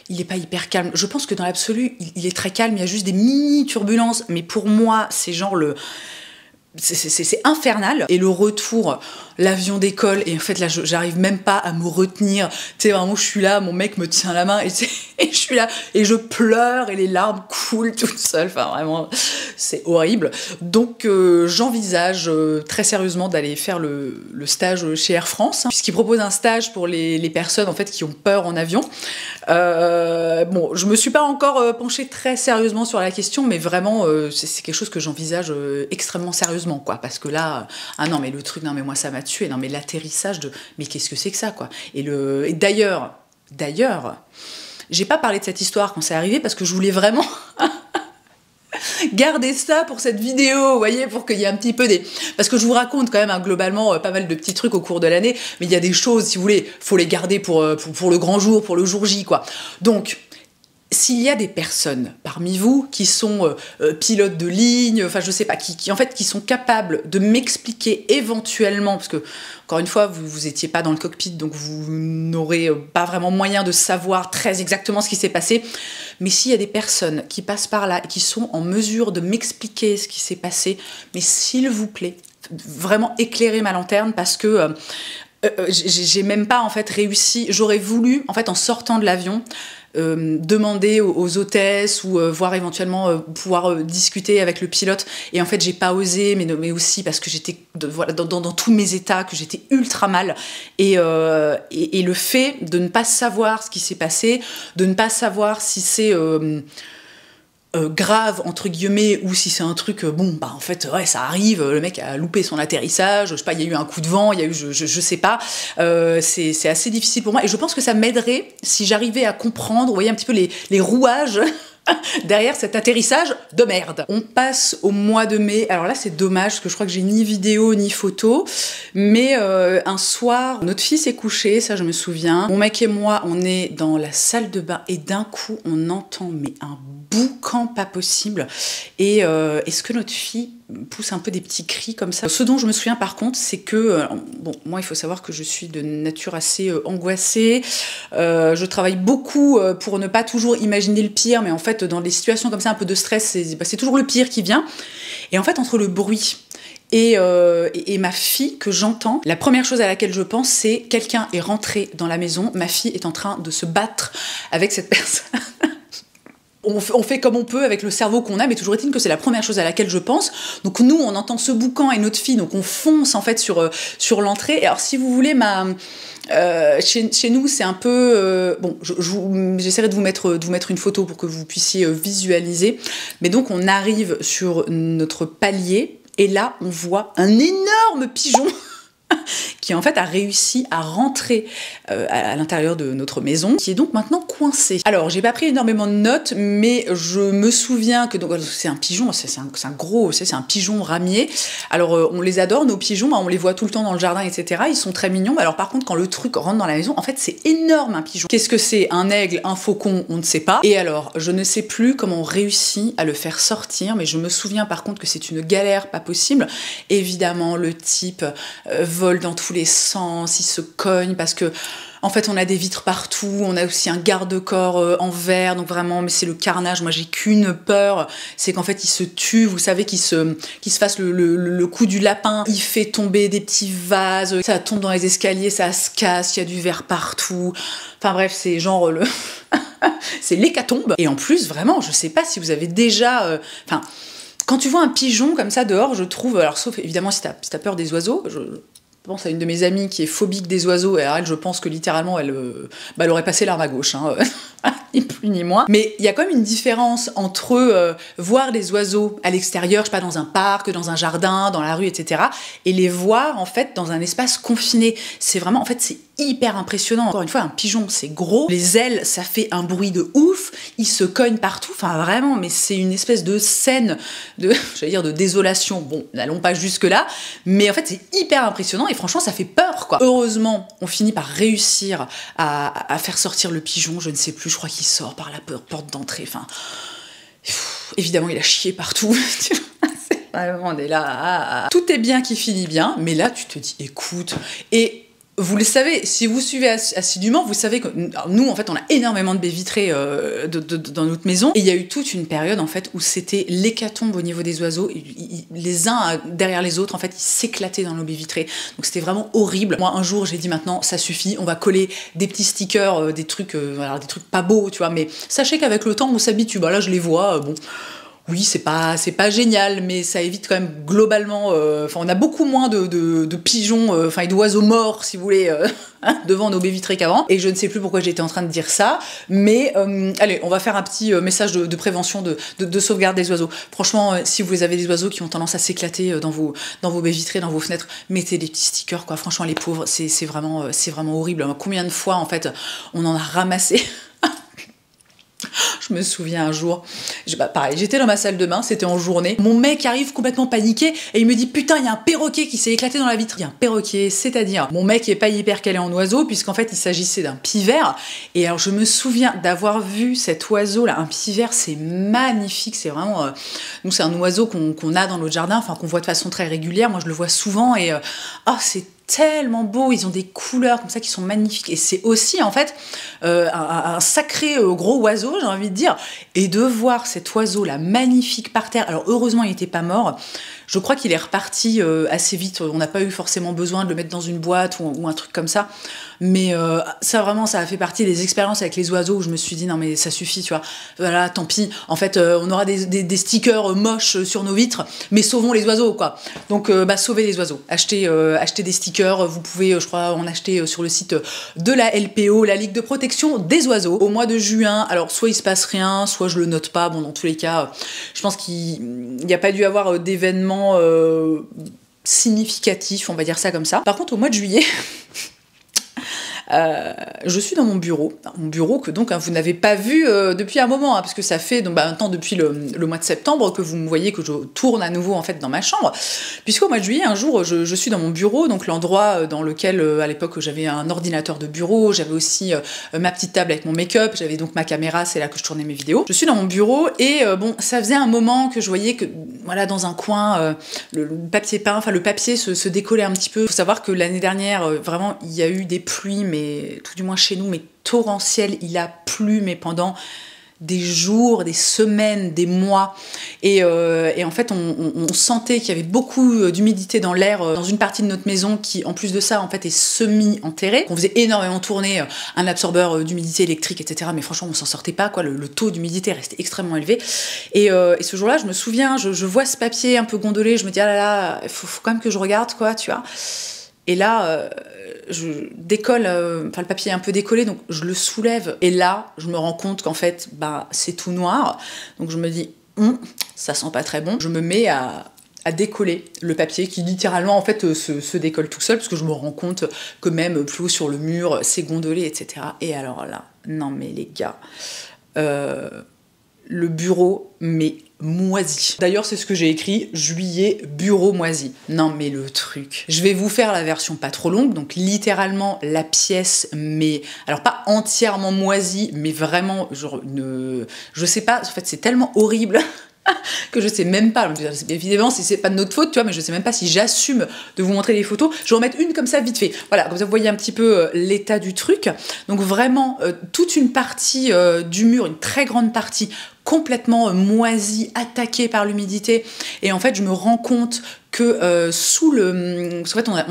Speaker 1: il est pas hyper calme. Je pense que dans l'absolu, il est très calme, il y a juste des mini turbulences, mais pour moi, c'est genre c'est infernal. Et le retour, l'avion décolle, et en fait là j'arrive même pas à me retenir, tu sais, vraiment je suis là, mon mec me tient la main, et je suis là et je pleure et les larmes coulent toute seule, enfin vraiment c'est horrible. Donc j'envisage très sérieusement d'aller faire le stage chez Air France, hein, puisqu'ils proposent un stage pour les personnes en fait qui ont peur en avion. Bon, je me suis pas encore penchée très sérieusement sur la question, mais vraiment c'est quelque chose que j'envisage extrêmement sérieusement, quoi, parce que là, ah non mais le truc, non mais moi ça m'a tué, non mais l'atterrissage mais qu'est-ce que c'est que ça, quoi. Et d'ailleurs, j'ai pas parlé de cette histoire quand c'est arrivé, parce que je voulais vraiment garder ça pour cette vidéo, vous voyez, pour qu'il y ait un petit peu parce que je vous raconte quand même, hein, globalement, pas mal de petits trucs au cours de l'année, mais il y a des choses, si vous voulez, faut les garder pour le grand jour, pour le jour J, quoi. Donc, s'il y a des personnes parmi vous qui sont pilotes de ligne, enfin je sais pas, qui en fait qui sont capables de m'expliquer éventuellement, parce que encore une fois vous étiez pas dans le cockpit, donc vous n'aurez pas vraiment moyen de savoir très exactement ce qui s'est passé, mais s'il y a des personnes qui passent par là et qui sont en mesure de m'expliquer ce qui s'est passé, mais s'il vous plaît, vraiment éclairez ma lanterne, parce que j'ai même pas en fait réussi. J'aurais voulu en fait, en sortant de l'avion, demander aux hôtesses, ou voir éventuellement pouvoir discuter avec le pilote, et en fait j'ai pas osé, mais aussi parce que j'étais voilà, dans tous mes états, que j'étais ultra mal, et le fait de ne pas savoir ce qui s'est passé, de ne pas savoir si c'est grave entre guillemets, ou si c'est un truc en fait ouais, ça arrive, le mec a loupé son atterrissage, je sais pas, il y a eu un coup de vent, il y a eu je sais pas, c'est assez difficile pour moi, et je pense que ça m'aiderait si j'arrivais à comprendre, vous voyez, un petit peu les rouages derrière cet atterrissage de merde. On passe au mois de mai. Alors là, c'est dommage, parce que je crois que j'ai ni vidéo ni photo, mais un soir, notre fille s'est couchée, ça je me souviens. Mon mec et moi, on est dans la salle de bain, et d'un coup, on entend un boucan pas possible, et est-ce que notre fille pousse un peu des petits cris comme ça. Ce dont je me souviens par contre, c'est que moi il faut savoir que je suis de nature assez angoissée, je travaille beaucoup pour ne pas toujours imaginer le pire, mais en fait dans des situations comme ça un peu de stress, c'est toujours le pire qui vient, et en fait entre le bruit et ma fille que j'entends, la première chose à laquelle je pense, c'est quelqu'un est rentré dans la maison, ma fille est en train de se battre avec cette personne. On fait comme on peut avec le cerveau qu'on a, mais toujours est-il que c'est la première chose à laquelle je pense. Donc nous, on entend ce boucan et notre fille, donc on fonce en fait sur l'entrée. Et alors si vous voulez, chez nous, c'est un peu... j'essaierai de vous mettre une photo pour que vous puissiez visualiser. Mais donc on arrive sur notre palier, et là, on voit un énorme pigeon qui en fait a réussi à rentrer à l'intérieur de notre maison, qui est donc maintenant coincé. Alors j'ai pas pris énormément de notes, mais je me souviens que c'est un pigeon, c'est un pigeon ramier. Alors on les adore, nos pigeons, on les voit tout le temps dans le jardin, etc. Ils sont très mignons, mais alors par contre quand le truc rentre dans la maison, en fait c'est énorme un pigeon. Qu'est-ce que c'est? Un aigle, un faucon, on ne sait pas. Et alors je ne sais plus comment on réussit à le faire sortir, mais je me souviens par contre que c'est une galère pas possible. Évidemment le type vole dans tous les sens, il se cogne, parce que En fait, on a des vitres partout, on a aussi un garde-corps en verre, donc vraiment, mais c'est le carnage. Moi, j'ai qu'une peur, c'est qu'en fait, il se tue, vous savez, qu'il se fasse le coup du lapin. Il fait tomber des petits vases, ça tombe dans les escaliers, ça se casse, il y a du verre partout. Enfin bref, c'est genre le... c'est l'hécatombe. Et en plus, vraiment, je sais pas si vous avez déjà... Enfin, quand tu vois un pigeon comme ça dehors, je trouve... Alors, sauf évidemment si t'as peur des oiseaux, je pense à une de mes amies qui est phobique des oiseaux, et alors elle, je pense que littéralement, elle aurait passé l'arme à gauche, hein, ni plus ni moins. Mais il y a quand même une différence entre voir les oiseaux à l'extérieur, je sais pas, dans un parc, dans un jardin, dans la rue, etc., et les voir, en fait, dans un espace confiné. C'est vraiment, en fait, c'est hyper impressionnant. Encore une fois, un pigeon, c'est gros, les ailes, ça fait un bruit de ouf, il se cogne partout, enfin vraiment, mais c'est une espèce de scène de, j'allais dire, de désolation. Bon, n'allons pas jusque-là, mais en fait, c'est hyper impressionnant, et franchement, ça fait peur, quoi. Heureusement, on finit par réussir à faire sortir le pigeon, je ne sais plus, je crois qu'il sort par la porte d'entrée, enfin... Évidemment, il a chié partout, vraiment, on est là, tout est bien qui finit bien, mais là, tu te dis, écoute, et... Vous le savez, si vous suivez assidûment, vous savez que nous, en fait, on a énormément de baies vitrées dans notre maison. Et il y a eu toute une période, en fait, où c'était l'hécatombe au niveau des oiseaux. Les uns derrière les autres, en fait, ils s'éclataient dans nos baies vitrées. Donc c'était vraiment horrible. Moi, un jour, j'ai dit maintenant, ça suffit, on va coller des petits stickers, des trucs pas beaux, tu vois. Mais sachez qu'avec le temps, on s'habitue. Bah là, je les vois, bon... Oui, c'est pas génial, mais ça évite quand même globalement... on a beaucoup moins de pigeons, et d'oiseaux morts, si vous voulez, devant nos baies vitrées qu'avant. Et je ne sais plus pourquoi j'étais en train de dire ça, mais allez, on va faire un petit message de prévention, de sauvegarde des oiseaux. Franchement, si vous avez des oiseaux qui ont tendance à s'éclater dans vos baies vitrées, dans vos fenêtres, mettez des petits stickers, quoi. Franchement, les pauvres, c'est vraiment horrible. Combien de fois, en fait, on en a ramassé. Je me souviens un jour, pareil, j'étais dans ma salle de bain, c'était en journée, mon mec arrive complètement paniqué et il me dit putain, il y a un perroquet qui s'est éclaté dans la vitre. Il y a un perroquet, c'est-à-dire mon mec est pas hyper calé en oiseaux puisqu'en fait il s'agissait d'un pivert. Et alors je me souviens d'avoir vu cet oiseau là, un pivert, c'est magnifique, c'est vraiment nous c'est un oiseau qu'on a dans notre jardin, enfin qu'on voit de façon très régulière, moi je le vois souvent et c'est tellement beau, ils ont des couleurs comme ça qui sont magnifiques, et c'est aussi en fait un sacré gros oiseau, j'ai envie de dire, et de voir cet oiseau là magnifique par terre. Alors heureusement il n'était pas mort, je crois qu'il est reparti assez vite, on n'a pas eu forcément besoin de le mettre dans une boîte ou un truc comme ça, mais ça vraiment ça a fait partie des expériences avec les oiseaux où je me suis dit non mais ça suffit, tu vois, voilà, tant pis, en fait on aura des stickers moches sur nos vitres, mais sauvons les oiseaux, quoi. Donc sauvez les oiseaux, achetez des stickers. Vous pouvez, je crois, en acheter sur le site de la LPO, la Ligue de protection des oiseaux, au mois de juin. Alors, soit il se passe rien, soit je le note pas. Bon, dans tous les cas, je pense qu'il n'y a pas dû avoir d'événements significatifs, on va dire ça comme ça. Par contre, au mois de juillet... je suis dans mon bureau que donc vous n'avez pas vu depuis un moment, parce que ça fait donc un temps depuis le mois de septembre que vous me voyez que je tourne à nouveau en fait dans ma chambre, puisqu'au mois de juillet un jour je suis dans mon bureau, donc l'endroit dans lequel à l'époque j'avais un ordinateur de bureau, j'avais aussi ma petite table avec mon make-up, j'avais donc ma caméra, c'est là que je tournais mes vidéos. Je suis dans mon bureau et ça faisait un moment que je voyais que voilà dans un coin le papier peint, enfin le papier se décollait un petit peu. Faut savoir que l'année dernière vraiment il y a eu des pluies, mais tout du moins chez nous, mais torrentiel, il a plu, mais pendant des jours, des semaines, des mois, et en fait on sentait qu'il y avait beaucoup d'humidité dans l'air dans une partie de notre maison qui en plus de ça en fait est semi-enterrée. On faisait énormément tourner un absorbeur d'humidité électrique, etc., mais franchement on s'en sortait pas, quoi. Le taux d'humidité restait extrêmement élevé, et ce jour-là je me souviens, je vois ce papier un peu gondolé, je me dis ah là là, il faut quand même que je regarde, quoi, tu vois. Et là, je décolle, le papier est un peu décollé, donc je le soulève. Et là, je me rends compte qu'en fait, c'est tout noir. Donc je me dis, ça sent pas très bon. Je me mets à décoller le papier qui littéralement en fait se décolle tout seul, parce que je me rends compte que même plus haut sur le mur, c'est gondolé, etc. Et alors là, non mais les gars, le bureau, mais moisi. D'ailleurs, c'est ce que j'ai écrit, juillet, bureau moisi. Non, mais le truc. Je vais vous faire la version pas trop longue, donc littéralement la pièce, mais alors pas entièrement moisie, mais vraiment genre je sais pas, en fait c'est tellement horrible. que je sais même pas, évidemment si c'est pas de notre faute, tu vois, mais je sais même pas si j'assume de vous montrer les photos. Je vais en mettre une comme ça vite fait, voilà, comme ça vous voyez un petit peu l'état du truc. Donc vraiment toute une partie du mur, une très grande partie complètement moisie, attaquée par l'humidité, et en fait je me rends compte que sous le... Parce qu'en fait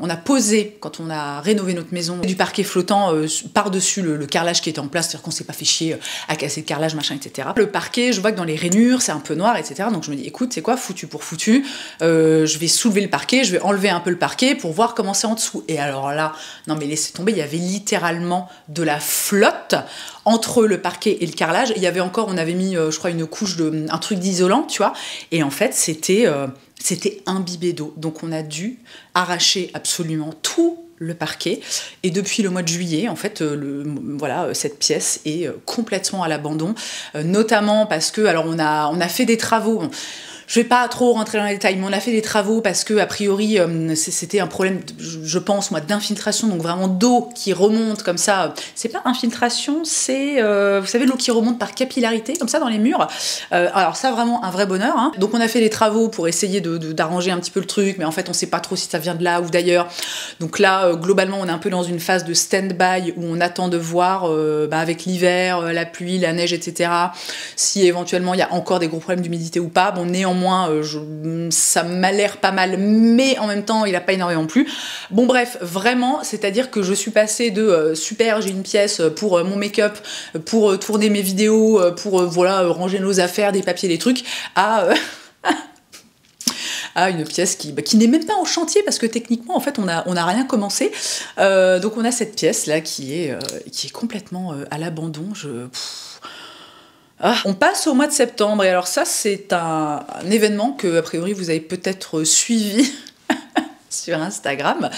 Speaker 1: on a posé, quand on a rénové notre maison, du parquet flottant par-dessus le carrelage qui était en place, c'est-à-dire qu'on s'est pas fait chier à casser le carrelage, machin, etc. Le parquet, je vois que dans les rainures, c'est un peu noir, etc. Donc je me dis, écoute, c'est quoi, foutu pour foutu, je vais soulever le parquet, je vais enlever un peu le parquet pour voir comment c'est en dessous. Et alors là, non mais laissez tomber, il y avait littéralement de la flotte entre le parquet et le carrelage. Il y avait encore, on avait mis, je crois, une couche un truc d'isolant, tu vois. Et en fait, c'était imbibé d'eau. Donc on a dû arracher absolument tout le parquet. Et depuis le mois de juillet, en fait, voilà, cette pièce est complètement à l'abandon. Notamment parce que, alors on a fait des travaux. Je vais pas trop rentrer dans les détails, mais on a fait des travaux parce que, a priori, c'était un problème, je pense, moi, d'infiltration, donc vraiment d'eau qui remonte comme ça. C'est pas infiltration, c'est, vous savez, l'eau qui remonte par capillarité, comme ça, dans les murs. Alors ça, vraiment, un vrai bonheur, hein. Donc on a fait des travaux pour essayer d'arranger un petit peu le truc, mais en fait, on sait pas trop si ça vient de là ou d'ailleurs. Donc là, globalement, on est un peu dans une phase de stand-by où on attend de voir, avec l'hiver, la pluie, la neige, etc., si éventuellement il y a encore des gros problèmes d'humidité ou pas. Bon, néanmoins, ça m'a l'air pas mal, mais en même temps, il a pas énormément plu. Bon, bref, vraiment, c'est-à-dire que je suis passée de super, j'ai une pièce pour mon make-up, pour tourner mes vidéos, pour voilà, ranger nos affaires, des papiers, des trucs, à une pièce qui n'est même pas en chantier parce que techniquement en fait on a rien commencé. Donc on a cette pièce là qui est complètement à l'abandon. On passe au mois de septembre, et alors ça c'est un événement que a priori vous avez peut-être suivi sur Instagram.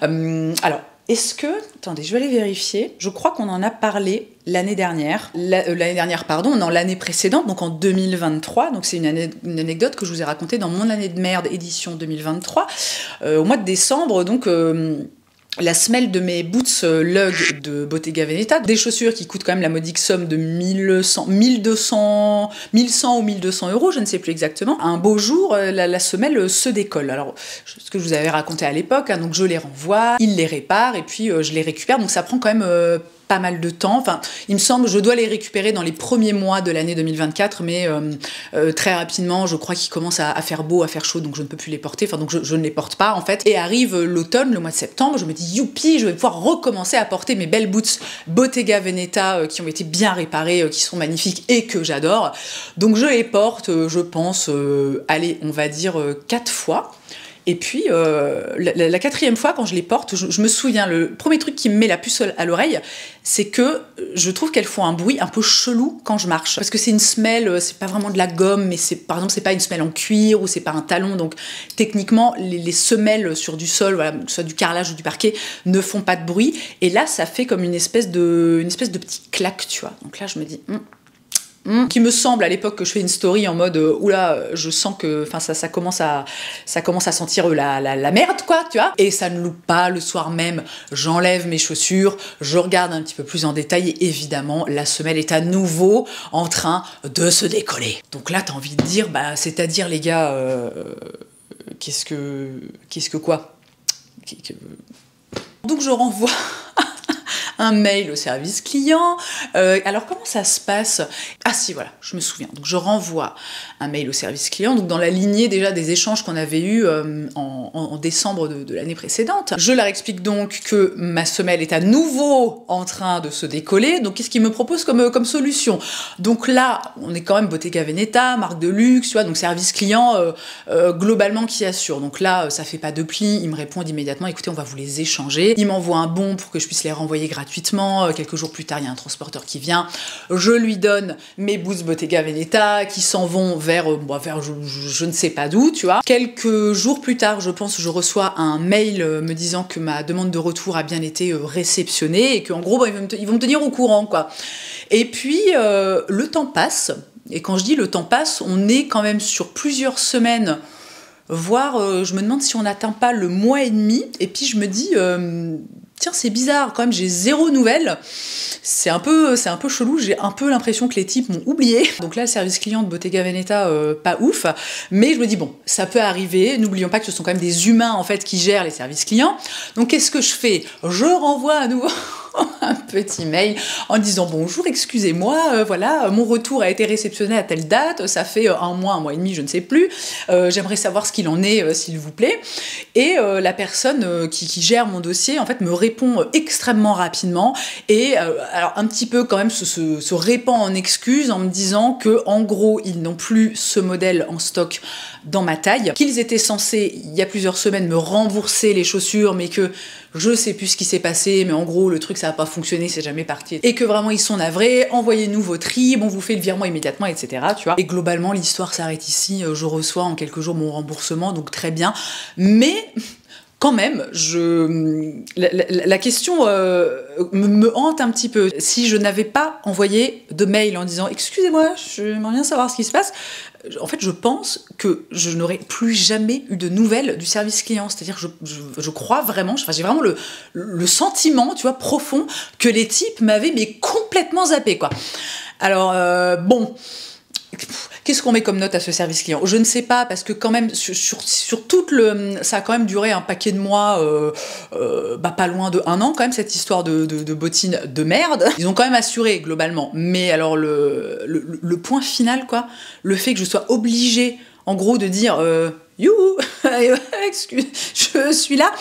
Speaker 1: Alors est-ce que... Attendez, je vais aller vérifier. Je crois qu'on en a parlé l'année dernière. L'année précédente, donc en 2023. Donc c'est une anecdote que je vous ai racontée dans mon année de merde, édition 2023. Au mois de décembre, donc... la semelle de mes boots Lug de Bottega Veneta, des chaussures qui coûtent quand même la modique somme de 1100 ou 1200 €, je ne sais plus exactement. Un beau jour, la semelle se décolle. Alors, ce que je vous avais raconté à l'époque, hein, donc je les renvoie, ils les réparent et puis je les récupère. Donc ça prend quand même pas mal de temps. Enfin, il me semble, je dois les récupérer dans les premiers mois de l'année 2024, mais très rapidement, je crois qu'il commence à faire beau, à faire chaud, donc je ne peux plus les porter. Enfin, donc je ne les porte pas, en fait. Et arrive l'automne, le mois de septembre, je me dis, youpi, je vais pouvoir recommencer à porter mes belles boots Bottega Veneta qui ont été bien réparées, qui sont magnifiques et que j'adore. Donc je les porte, je pense, allez, on va dire 4 fois. Et puis, la quatrième fois, quand je les porte, je me souviens, le premier truc qui me met la puce à l'oreille, c'est que je trouve qu'elles font un bruit un peu chelou quand je marche. Parce que c'est une semelle, c'est pas vraiment de la gomme, mais par exemple, c'est pas une semelle en cuir ou c'est pas un talon. Donc, techniquement, les semelles sur du sol, voilà, que ce soit du carrelage ou du parquet, ne font pas de bruit. Et là, ça fait comme une espèce de petit claque, tu vois. Donc là, je me dis... Qui me semble à l'époque que je fais une story en mode oula, je sens que ça commence à sentir la merde, quoi, tu vois. Et ça ne loupe pas. Le soir même, j'enlève mes chaussures, je regarde un petit peu plus en détail et évidemment la semelle est à nouveau en train de se décoller. Donc là t'as envie de dire c'est-à-dire les gars, qu'est-ce que quoi. Donc je renvoie un mail au service client. Alors comment ça se passe? Ah si, voilà, je me souviens. Donc je renvoie un mail au service client, donc dans la lignée déjà des échanges qu'on avait eus en décembre de l'année précédente. Je leur explique donc que ma semelle est à nouveau en train de se décoller, donc qu'est-ce qu'ils me proposent comme solution? Donc là, on est quand même Bottega Veneta, marque de luxe, tu vois, donc service client globalement qui assure. Donc là, ça fait pas de pli, ils me répondent immédiatement, écoutez, on va vous les échanger. Ils m'envoient un bon pour que je puisse les renvoyer gratuitement. Quelques jours plus tard, il y a un transporteur qui vient, je lui donne mes boots Bottega Veneta qui s'en vont vers je ne sais pas d'où, tu vois. Quelques jours plus tard, je pense, je reçois un mail me disant que ma demande de retour a bien été réceptionnée et qu'en gros, ils vont me tenir au courant, quoi. Et puis, le temps passe, et quand je dis le temps passe, on est quand même sur plusieurs semaines, voire je me demande si on n'atteint pas le mois et demi, et puis je me dis... tiens, c'est bizarre, quand même, j'ai 0 nouvelle. C'est un peu chelou, j'ai un peu l'impression que les types m'ont oublié. Donc là, le service client de Bottega Veneta, pas ouf. Mais je me dis, bon, ça peut arriver. N'oublions pas que ce sont quand même des humains, en fait, qui gèrent les services clients. Donc qu'est-ce que je fais? Je renvoie à nouveau un petit mail en disant bonjour, excusez-moi, voilà, mon retour a été réceptionné à telle date, ça fait un mois et demi, je ne sais plus, j'aimerais savoir ce qu'il en est, s'il vous plaît. Et la personne qui gère mon dossier, en fait, me répond extrêmement rapidement et alors un petit peu quand même se répand en excuses en me disant que en gros, ils n'ont plus ce modèle en stock dans ma taille, qu'ils étaient censés, il y a plusieurs semaines, me rembourser les chaussures, mais que je sais plus ce qui s'est passé, mais en gros, le truc, ça n'a pas fonctionné, c'est jamais parti. Et que vraiment, ils sont navrés, envoyez-nous vos tribes, on vous fait le virement immédiatement, etc. Tu vois. Et globalement, l'histoire s'arrête ici, je reçois en quelques jours mon remboursement, donc très bien. Mais quand même, la question me hante un petit peu. Si je n'avais pas envoyé de mail en disant « Excusez-moi, j'aimerais bien savoir ce qui se passe », en fait, je pense que je n'aurais plus jamais eu de nouvelles du service client. C'est-à-dire que je crois vraiment, enfin, j'ai vraiment le sentiment, tu vois, profond, que les types m'avaient mais complètement zappé, quoi. Alors, bon... Qu'est-ce qu'on met comme note à ce service client? Je ne sais pas, parce que quand même, sur toute ça a quand même duré un paquet de mois, pas loin de 1 an quand même, cette histoire de bottines de merde. Ils ont quand même assuré, globalement. Mais alors, le point final, quoi, le fait que je sois obligée, en gros, de dire « Youhou, excuse, je suis là »,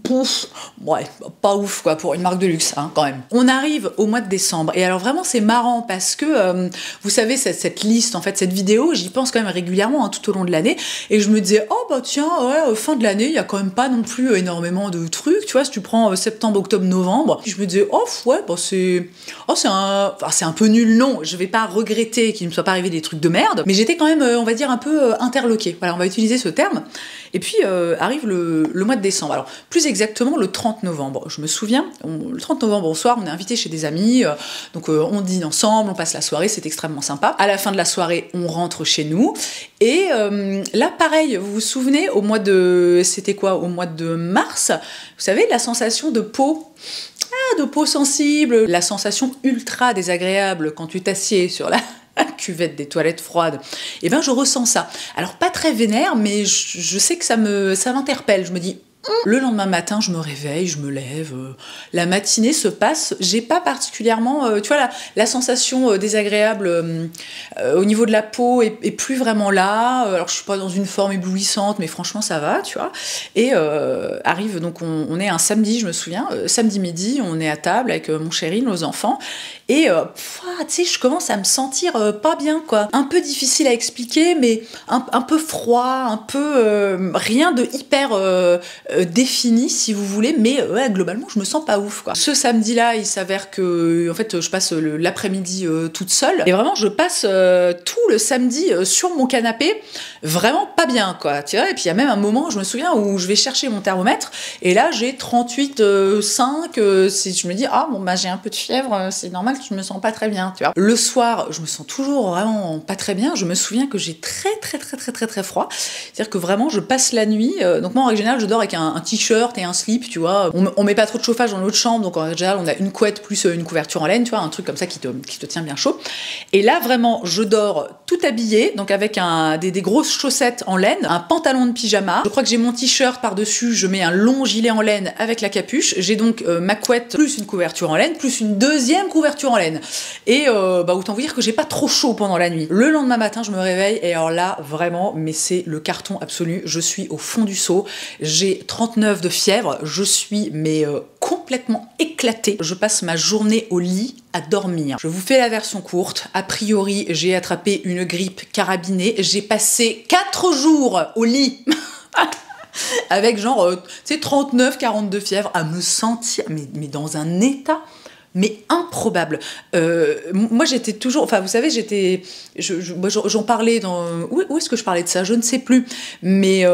Speaker 1: pouf, ouais, pas ouf quoi pour une marque de luxe hein, quand même. On arrive au mois de décembre et alors vraiment c'est marrant parce que vous savez cette liste en fait cette vidéo j'y pense quand même régulièrement hein, tout au long de l'année et je me disais oh bah tiens ouais fin de l'année il y a quand même pas non plus énormément de trucs tu vois si tu prends septembre, octobre, novembre je me disais oh ouais bah c'est un peu nul non je vais pas regretter qu'il ne me soit pas arrivé des trucs de merde mais j'étais quand même on va dire un peu interloquée voilà on va utiliser ce terme et puis arrive le mois de décembre alors plus exactement le 30 novembre. Je me souviens, le 30 novembre au soir, on est invité chez des amis, donc on dîne ensemble, on passe la soirée, c'est extrêmement sympa. À la fin de la soirée, on rentre chez nous. Et là, pareil, vous vous souvenez, c'était quoi? Au mois de mars, vous savez, la sensation de peau sensible, la sensation ultra désagréable quand tu t'assieds sur la cuvette des toilettes froides, et ben je ressens ça. Alors pas très vénère, mais je sais que ça m'interpelle. Je me dis le lendemain matin, je me réveille, je me lève, la matinée se passe, j'ai pas particulièrement, tu vois, la sensation désagréable au niveau de la peau est plus vraiment là, alors je suis pas dans une forme éblouissante, mais franchement ça va, tu vois, et arrive, donc on est un samedi, je me souviens, samedi midi, on est à table avec mon chéri, nos enfants, et tu sais, je commence à me sentir pas bien, quoi, un peu difficile à expliquer, mais un peu froid, un peu rien de hyper défini si vous voulez mais ouais, globalement je me sens pas ouf quoi. Ce samedi là il s'avère que en fait je passe l'après-midi toute seule et vraiment je passe tout le samedi sur mon canapé vraiment pas bien quoi tu vois et puis il y a même un moment je me souviens où je vais chercher mon thermomètre et là j'ai 38,5 si je me dis ah bon bah j'ai un peu de fièvre c'est normal que je me sens pas très bien tu vois. Le soir je me sens toujours vraiment pas très bien je me souviens que j'ai très froid c'est à dire que vraiment je passe la nuit donc moi en règle générale je dors avec un t-shirt et un slip, tu vois. On met pas trop de chauffage dans notre chambre, donc en général, on a une couette plus une couverture en laine, tu vois, un truc comme ça qui te tient bien chaud. Et là, vraiment, je dors tout habillée, donc avec des grosses chaussettes en laine, un pantalon de pyjama. Je crois que j'ai mon t-shirt par-dessus, je mets un long gilet en laine avec la capuche. J'ai donc ma couette plus une couverture en laine, plus une deuxième couverture en laine. Et autant vous dire que j'ai pas trop chaud pendant la nuit. Le lendemain matin, je me réveille, et alors là, vraiment, mais c'est le carton absolu. Je suis au fond du seau. J'ai 39 de fièvre, je suis complètement éclatée. Je passe ma journée au lit à dormir. Je vous fais la version courte. A priori, j'ai attrapé une grippe carabinée. J'ai passé 4 jours au lit avec genre, 39, 42 fièvre, à me sentir mais dans un état mais improbable. Moi, j'étais toujours... Enfin, vous savez, j'en parlais dans... Où est-ce que je parlais de ça? Je ne sais plus. Mais...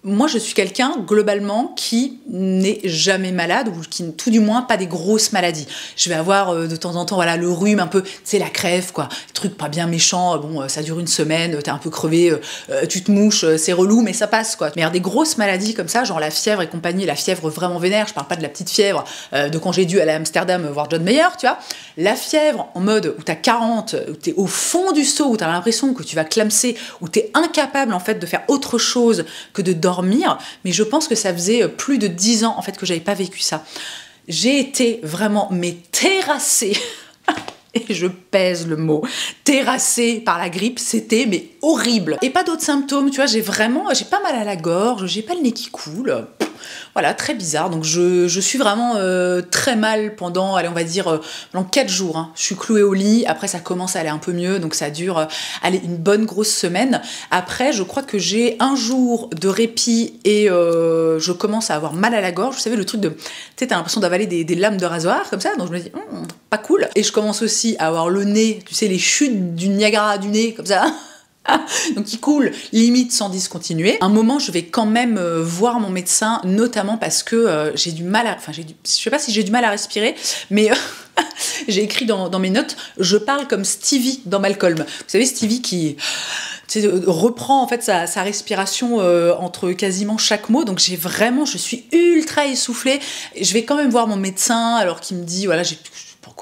Speaker 1: moi, je suis quelqu'un, globalement, qui n'est jamais malade, ou qui, tout du moins, pas des grosses maladies. Je vais avoir, de temps en temps, voilà, le rhume, un peu, tu sais, la crève, quoi. Truc pas bien méchant, bon, ça dure une semaine, t'es un peu crevé, tu te mouches, c'est relou, mais ça passe, quoi. Mais alors, des grosses maladies comme ça, genre la fièvre et compagnie, la fièvre vraiment vénère, je parle pas de la petite fièvre de quand j'ai dû aller à Amsterdam voir John Mayer, tu vois. La fièvre, en mode où t'as 40, où t'es au fond du seau, où t'as l'impression que tu vas clamser, où t'es incapable, en fait, de faire autre chose que de dormir, mais je pense que ça faisait plus de 10 ans en fait que j'avais pas vécu ça. J'ai été vraiment terrassée et je pèse le mot, terrassée par la grippe, c'était mais horrible. Et pas d'autres symptômes, tu vois, j'ai pas mal à la gorge, j'ai pas le nez qui coule. Voilà, très bizarre. Donc je suis vraiment très mal pendant, allez, on va dire, pendant 4 jours. Hein. Je suis clouée au lit, après ça commence à aller un peu mieux, donc ça dure, allez, une bonne grosse semaine. Après, je crois que j'ai un jour de répit et je commence à avoir mal à la gorge. Vous savez, le truc de, tu sais, t'as l'impression d'avaler des lames de rasoir, comme ça, donc je me dis, pas cool. Et je commence aussi à avoir le nez, tu sais, les chutes du Niagara du nez, comme ça. Donc il coule, limite sans discontinuer. Un moment, je vais quand même voir mon médecin, notamment parce que j'ai du mal à... Enfin, je sais pas si j'ai du mal à respirer, mais j'ai écrit dans mes notes, je parle comme Stevie dans Malcolm. Vous savez, Stevie qui... reprend en fait sa respiration entre quasiment chaque mot, donc je suis ultra essoufflée. Je vais quand même voir mon médecin alors qu'il me dit, voilà, j'ai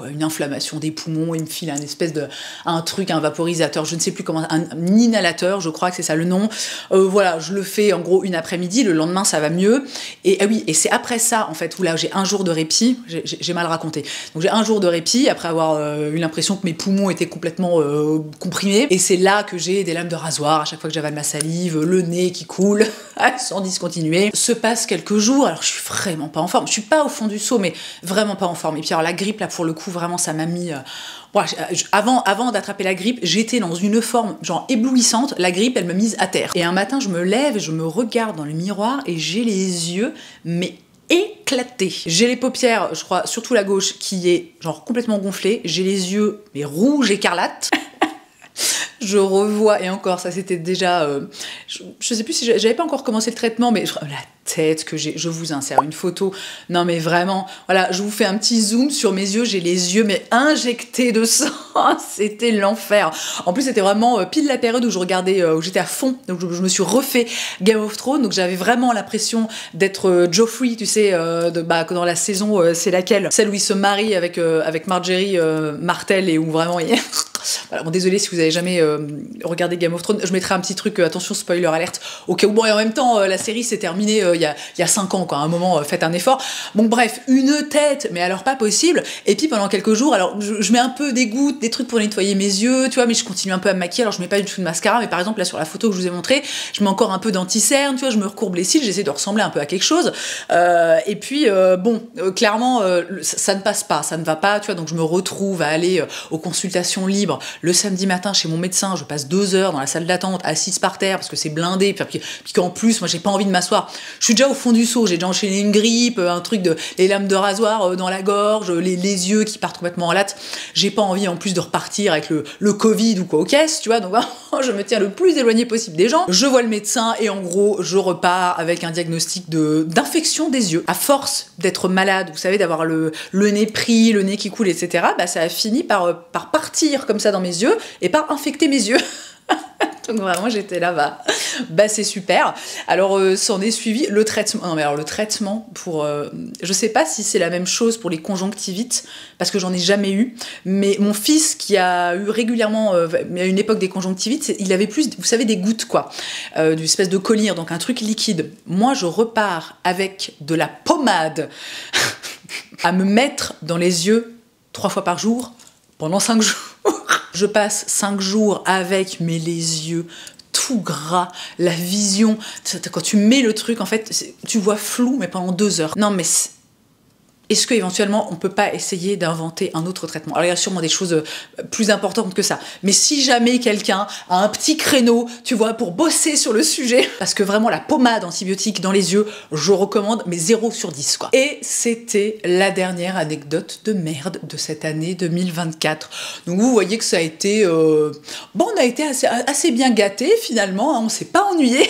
Speaker 1: une inflammation des poumons, il me file un vaporisateur, je ne sais plus comment, un inhalateur, je crois que c'est ça le nom. Voilà, je le fais en gros une après-midi, le lendemain ça va mieux. Et oui, et c'est après ça en fait où là j'ai un jour de répit, j'ai mal raconté. Donc j'ai un jour de répit après avoir eu l'impression que mes poumons étaient complètement comprimés. Et c'est là que j'ai des lames de rasoir à chaque fois que j'avale ma salive, le nez qui coule sans discontinuer. Se passe quelques jours, alors je suis vraiment pas en forme. Je suis pas au fond du seau, mais vraiment pas en forme. Et puis alors la grippe là pour le coup, vraiment ça m'a mis avant d'attraper la grippe, j'étais dans une forme genre éblouissante. La grippe elle m'a mise à terre, et un matin je me lève et je me regarde dans le miroir et j'ai les yeux mais éclatés. J'ai les paupières, je crois surtout la gauche, qui est genre complètement gonflée. J'ai les yeux mais rouges écarlates. Je revois, et encore, ça c'était déjà... je sais plus si j'avais pas encore commencé le traitement, mais la tête que j'ai, je vous insère une photo. Non mais vraiment, voilà, je vous fais un petit zoom sur mes yeux, j'ai les yeux mais injectés de sang, c'était l'enfer. En plus c'était vraiment pile la période où je regardais, où j'étais à fond, donc je me suis refait Game of Thrones, donc j'avais vraiment l'impression d'être Joffrey, tu sais, dans la saison, c'est laquelle? Celle où il se marie avec Marjorie Martell, et où vraiment il... Voilà, bon, désolé si vous avez jamais regardé Game of Thrones, je mettrai un petit truc, attention spoiler alerte, au cas où. Bon, et en même temps, la série s'est terminée il y a 5 ans, quoi. À un moment, faites un effort. Bon, bref, une tête, mais alors pas possible. Et puis pendant quelques jours, alors je mets un peu des gouttes, des trucs pour nettoyer mes yeux, tu vois, mais je continue un peu à me maquiller. Alors je mets pas du tout de mascara, mais par exemple là sur la photo que je vous ai montrée, je mets encore un peu d'anti-cerne, tu vois, je me recourbe les cils, j'essaie de ressembler un peu à quelque chose. Et puis clairement, ça ne passe pas, ça ne va pas, tu vois. Donc je me retrouve à aller aux consultations libres le samedi matin chez mon médecin. Je passe 2 heures dans la salle d'attente, assise par terre parce que c'est blindé, puis qu'en plus moi j'ai pas envie de m'asseoir. Je suis déjà au fond du seau, j'ai déjà enchaîné une grippe, un truc les lames de rasoir dans la gorge, les yeux qui partent complètement en latte. J'ai pas envie en plus de repartir avec le Covid ou quoi aux caisses, tu vois. Donc je me tiens le plus éloigné possible des gens. Je vois le médecin et en gros je repars avec un diagnostic d'infection des yeux. À force d'être malade, vous savez, d'avoir le nez pris, le nez qui coule, etc., ça a fini par partir comme ça dans mes yeux et par infecter mes yeux. Donc vraiment j'étais là, c'est super. Alors s'en est suivi le traitement. Non mais alors le traitement pour... je sais pas si c'est la même chose pour les conjonctivites, parce que j'en ai jamais eu, mais mon fils qui a eu régulièrement, à une époque des conjonctivites, il avait plus, vous savez, des gouttes quoi, d'une espèce de collyre, donc un truc liquide. Moi je repars avec de la pommade à me mettre dans les yeux 3 fois par jour pendant 5 jours. Je passe 5 jours avec les yeux tout gras, la vision, quand tu mets le truc, en fait, tu vois flou, mais pendant 2 heures. Non, mais est-ce qu'éventuellement, on peut pas essayer d'inventer un autre traitement? Alors, il y a sûrement des choses plus importantes que ça. Mais si jamais quelqu'un a un petit créneau, tu vois, pour bosser sur le sujet, parce que vraiment, la pommade antibiotique dans les yeux, je recommande, mais 0 sur 10, quoi. Et c'était la dernière anecdote de merde de cette année 2024. Donc, vous voyez que ça a été... on a été assez bien gâtés, finalement, hein, on s'est pas ennuyé.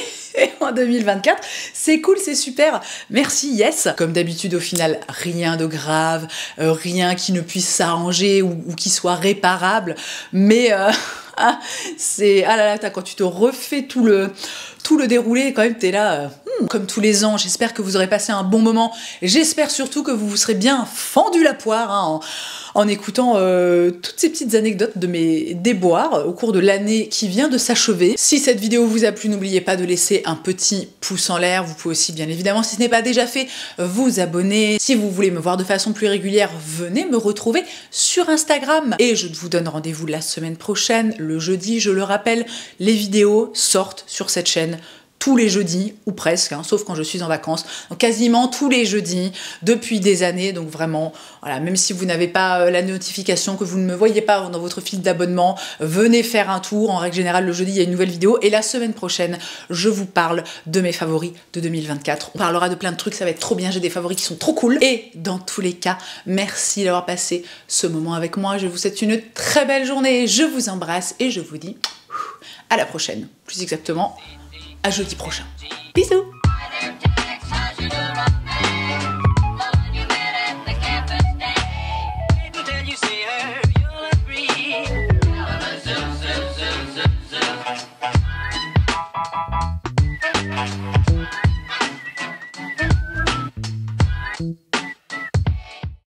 Speaker 1: en 2024. C'est cool, c'est super. Merci, yes. Comme d'habitude, au final, rien de grave, rien qui ne puisse s'arranger ou qui soit réparable. Mais c'est... Ah là là, quand tu te refais tout le déroulé, quand même, t'es là... Comme tous les ans, j'espère que vous aurez passé un bon moment. J'espère surtout que vous vous serez bien fendu la poire hein, en écoutant toutes ces petites anecdotes de mes déboires au cours de l'année qui vient de s'achever. Si cette vidéo vous a plu, n'oubliez pas de laisser un petit pouce en l'air. Vous pouvez aussi, bien évidemment, si ce n'est pas déjà fait, vous abonner. Si vous voulez me voir de façon plus régulière, venez me retrouver sur Instagram. Et je vous donne rendez-vous la semaine prochaine, le jeudi, je le rappelle. Les vidéos sortent sur cette chaîne tous les jeudis, ou presque, hein, sauf quand je suis en vacances, donc quasiment tous les jeudis, depuis des années, donc vraiment, voilà, même si vous n'avez pas la notification, que vous ne me voyez pas dans votre fil d'abonnement, venez faire un tour, en règle générale, le jeudi, il y a une nouvelle vidéo, et la semaine prochaine, je vous parle de mes favoris de 2024, on parlera de plein de trucs, ça va être trop bien, j'ai des favoris qui sont trop cool, et dans tous les cas, merci d'avoir passé ce moment avec moi, je vous souhaite une très belle journée, je vous embrasse, et je vous dis à la prochaine, plus exactement, à jeudi prochain. Bisous!